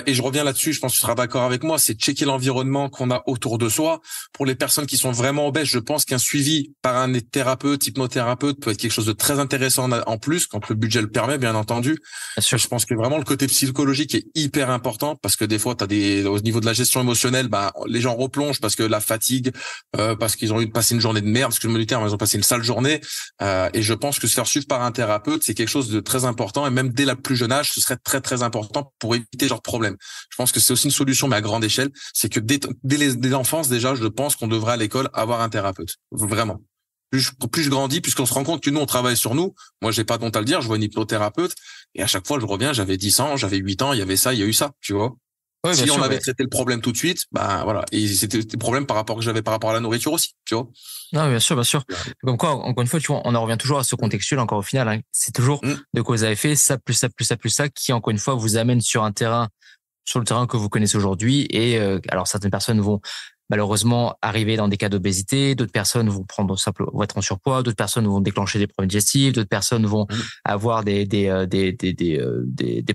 S2: Et je reviens là-dessus, je pense que tu seras d'accord avec moi, c'est checker l'environnement qu'on a autour de soi. Pour les personnes qui sont vraiment obèses, je pense qu'un suivi par un thérapeute, hypnothérapeute peut être quelque chose de très intéressant en plus, quand le budget le permet, bien entendu.
S1: Bien sûr.
S2: Je pense que vraiment le côté psychologique est hyper important parce que des fois, au niveau de la gestion émotionnelle, bah, les gens replongent parce que la fatigue, parce qu'ils ont eu passé une journée de merde, parce que je me dis, ils ont passé une sale journée. Et je pense que se faire suivre par un thérapeute, c'est quelque chose de très important. Et même dès le plus jeune âge, ce serait très, très important pour éviter genre problème. Je pense que c'est aussi une solution, mais à grande échelle. C'est que dès l'enfance, déjà, je pense qu'on devrait à l'école avoir un thérapeute. Vraiment. Plus je grandis, puisqu'on se rend compte que nous, on travaille sur nous. Moi, j'ai pas honte à le dire. Je vois une hypnothérapeute. Et à chaque fois, je reviens, j'avais 10 ans, j'avais 8 ans, il y avait ça, il y a eu ça, tu vois.
S1: Ouais,
S2: si on avait traité le problème tout de suite, bah, voilà. Et c'était des problèmes par rapport à la nourriture aussi, tu vois.
S1: Non, bien sûr, bien sûr. Comme quoi, encore une fois, tu vois, on en revient toujours à ce contextuel, encore au final, hein. C'est toujours de quoi vous avez fait ça, plus ça, plus ça, plus ça, qui, encore une fois, vous amène sur le terrain que vous connaissez aujourd'hui. Et alors certaines personnes vont malheureusement arriver dans des cas d'obésité, d'autres personnes vont être en surpoids, d'autres personnes vont déclencher des problèmes digestifs, d'autres personnes vont avoir des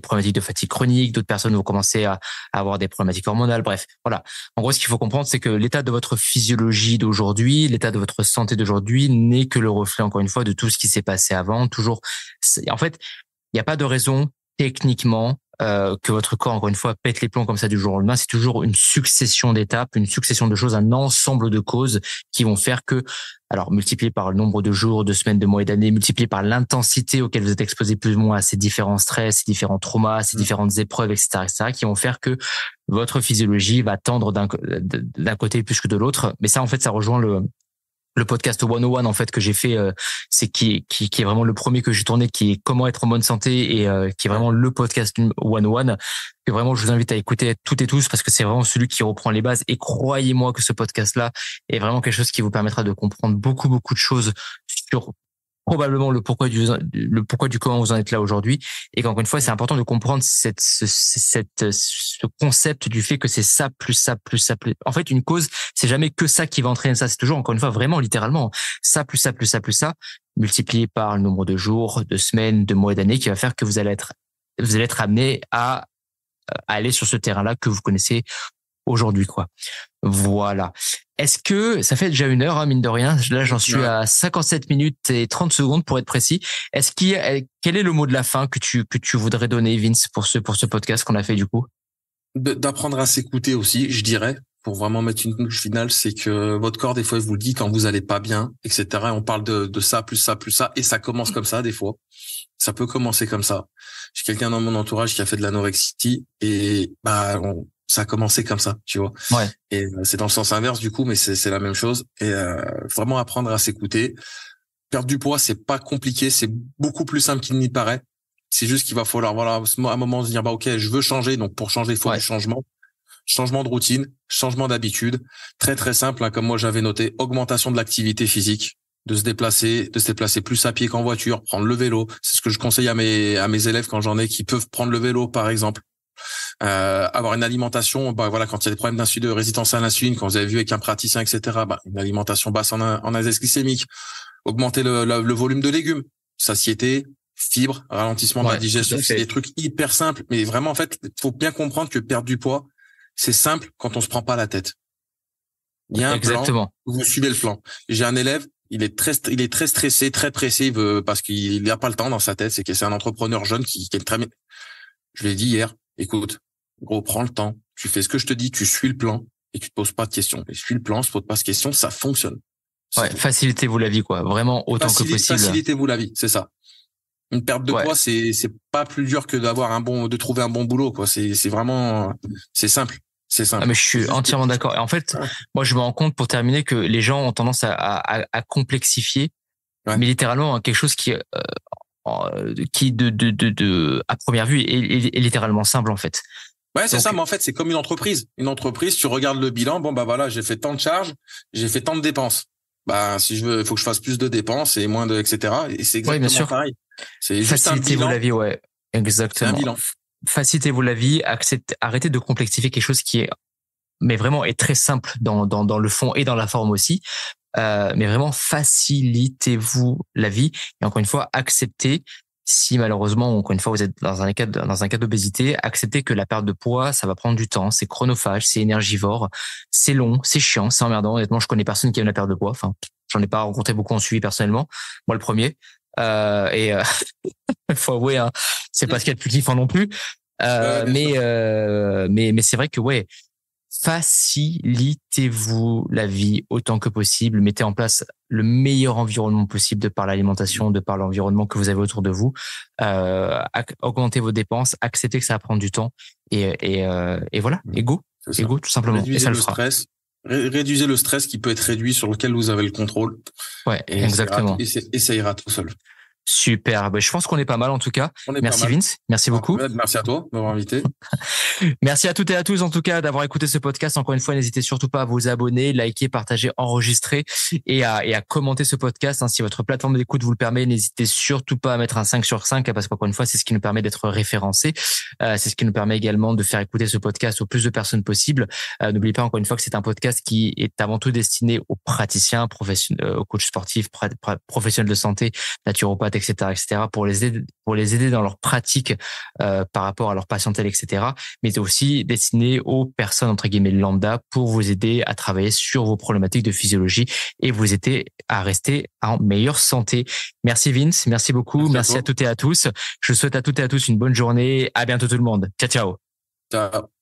S1: problématiques de fatigue chronique, d'autres personnes vont commencer à avoir des problématiques hormonales. Bref, voilà. En gros, ce qu'il faut comprendre, c'est que l'état de votre physiologie d'aujourd'hui, l'état de votre santé d'aujourd'hui n'est que le reflet, encore une fois, de tout ce qui s'est passé avant. Toujours, en fait, il n'y a pas de raison techniquement que votre corps, encore une fois, pète les plombs comme ça du jour au lendemain. C'est toujours une succession d'étapes, une succession de choses, un ensemble de causes qui vont faire que, alors multiplié par le nombre de jours, de semaines, de mois et d'années, multiplié par l'intensité auquel vous êtes exposé plus ou moins à ces différents stress, ces différents traumas, ces différentes épreuves, etc., qui vont faire que votre physiologie va tendre d'un côté plus que de l'autre. Mais ça, en fait, ça rejoint le podcast 101 en fait que j'ai fait, c'est qui est vraiment le premier que j'ai tourné, qui est comment être en bonne santé, et qui est vraiment le podcast 101 que vraiment je vous invite à écouter toutes et tous, parce que c'est vraiment celui qui reprend les bases. Et croyez-moi que ce podcast là est vraiment quelque chose qui vous permettra de comprendre beaucoup de choses sur probablement le pourquoi du comment vous en êtes là aujourd'hui. Et qu'encore une fois, c'est important de comprendre ce concept du fait que c'est ça plus ça plus ça plus. En fait, une cause, c'est jamais que ça qui va entraîner ça. C'est toujours, encore une fois, vraiment littéralement ça plus ça plus ça plus ça, multiplié par le nombre de jours, de semaines, de mois et d'années, qui va faire que vous allez être amené à aller sur ce terrain-là que vous connaissez aujourd'hui, quoi. Voilà. Est-ce que ça fait déjà 1 heure, hein, mine de rien? Là, j'en suis à 57 minutes et 30 secondes pour être précis. Quel est le mot de la fin que tu voudrais donner, Vince, pour ce podcast qu'on a fait du coup?
S2: D'apprendre à s'écouter aussi, je dirais, pour vraiment mettre une touche finale, c'est que votre corps, des fois, il vous le dit quand vous allez pas bien, etc. Et on parle de ça, plus ça, plus ça, et ça commence comme ça, des fois. Ça peut commencer comme ça. J'ai quelqu'un dans mon entourage qui a fait de l'anorexie et ça a commencé comme ça, tu vois.
S1: Ouais.
S2: Et c'est dans le sens inverse du coup, mais c'est la même chose. Et vraiment apprendre à s'écouter. Perdre du poids, c'est pas compliqué, c'est beaucoup plus simple qu'il n'y paraît. C'est juste qu'il va falloir, voilà, à un moment se dire, ok, je veux changer. Donc pour changer, il faut du changement. Changement de routine, changement d'habitude. Très très simple, hein, comme moi j'avais noté, augmentation de l'activité physique. De se déplacer plus à pied qu'en voiture, prendre le vélo. C'est ce que je conseille à mes élèves quand j'en ai qui peuvent prendre le vélo, par exemple. Avoir une alimentation, voilà, quand il y a des problèmes de résistance à l'insuline, quand vous avez vu avec un praticien, etc., une alimentation basse en index glycémique, augmenter le volume de légumes, satiété, fibres, ralentissement de la digestion, c'est des trucs hyper simples. Mais vraiment, en fait, faut bien comprendre que perdre du poids, c'est simple quand on se prend pas la tête. Il y a un plan, vous suivez le plan. J'ai un élève, il est très stressé, très pressé, parce qu'il n'a pas le temps dans sa tête. C'est que c'est un entrepreneur jeune qui est très bien. Je l'ai dit hier, écoute, gros, prends le temps. Tu fais ce que je te dis, tu suis le plan. et tu te poses pas de questions. Et suis le plan, se pose pas de questions, ça fonctionne.
S1: Ouais, facilitez-vous la vie, quoi. Vraiment autant que possible.
S2: Facilitez-vous la vie, c'est ça. Une perte de poids, c'est pas plus dur que de trouver un bon boulot, quoi. C'est vraiment, c'est simple. C'est simple.
S1: Ah, mais je suis entièrement d'accord. Et en fait, moi, je me rends compte, pour terminer, que les gens ont tendance à complexifier, mais littéralement, quelque chose qui à première vue est littéralement simple, en fait.
S2: Ouais, c'est ça, mais en fait, c'est comme une entreprise. Une entreprise, tu regardes le bilan, bon, bah voilà, j'ai fait tant de charges, j'ai fait tant de dépenses. Bah, si je veux, il faut que je fasse plus de dépenses et moins de, etc. Et c'est exactement pareil. C'est juste un bilan.
S1: Facilitez-vous la vie, ouais. Exactement.
S2: C'est un bilan.
S1: Facilitez-vous la vie, arrêtez de complexifier quelque chose qui est, mais vraiment est très simple dans le fond et dans la forme aussi. Mais vraiment, facilitez-vous la vie. Et encore une fois, acceptez, si malheureusement, encore une fois, vous êtes dans un cas d'obésité, acceptez que la perte de poids, ça va prendre du temps, c'est chronophage, c'est énergivore, c'est long, c'est chiant, c'est emmerdant. Honnêtement, je connais personne qui aime la perte de poids. Enfin, j'en ai pas rencontré beaucoup en suivi personnellement. Moi, le premier. Faut avouer, hein, c'est pas ce qu'il y a de plus kiffant non plus. Mais c'est vrai que ouais, facilitez-vous la vie autant que possible. Mettez en place le meilleur environnement possible de par l'alimentation, de par l'environnement que vous avez autour de vous. Augmentez vos dépenses, acceptez que ça va prendre du temps et voilà, go, tout simplement.
S2: Réduisez
S1: et ça
S2: le
S1: fera.
S2: Stress. Réduisez le stress qui peut être réduit, sur lequel vous avez le contrôle.
S1: Ouais, exactement.
S2: Et ça ira tout seul.
S1: Super. Je pense qu'on est pas mal en tout cas. Merci Vince. Merci beaucoup.
S2: Merci à toi de m'avoir invité.
S1: Merci à toutes et à tous en tout cas d'avoir écouté ce podcast. Encore une fois, n'hésitez surtout pas à vous abonner, liker, partager, enregistrer et à commenter ce podcast. Si votre plateforme d'écoute vous le permet, n'hésitez surtout pas à mettre un 5/5 parce qu'encore une fois, c'est ce qui nous permet d'être référencés. C'est ce qui nous permet également de faire écouter ce podcast au plus de personnes possible. N'oubliez pas encore une fois que c'est un podcast qui est avant tout destiné aux praticiens, aux coachs sportifs, professionnels de santé, naturopathes, etc., pour les aider dans leur pratique par rapport à leur patientèle, etc., mais aussi destiné aux personnes entre guillemets lambda pour vous aider à travailler sur vos problématiques de physiologie et vous aider à rester en meilleure santé. Merci Vince, merci beaucoup, merci à toutes et à tous. Je souhaite à toutes et à tous une bonne journée. À bientôt tout le monde. Ciao, ciao.
S2: Ciao.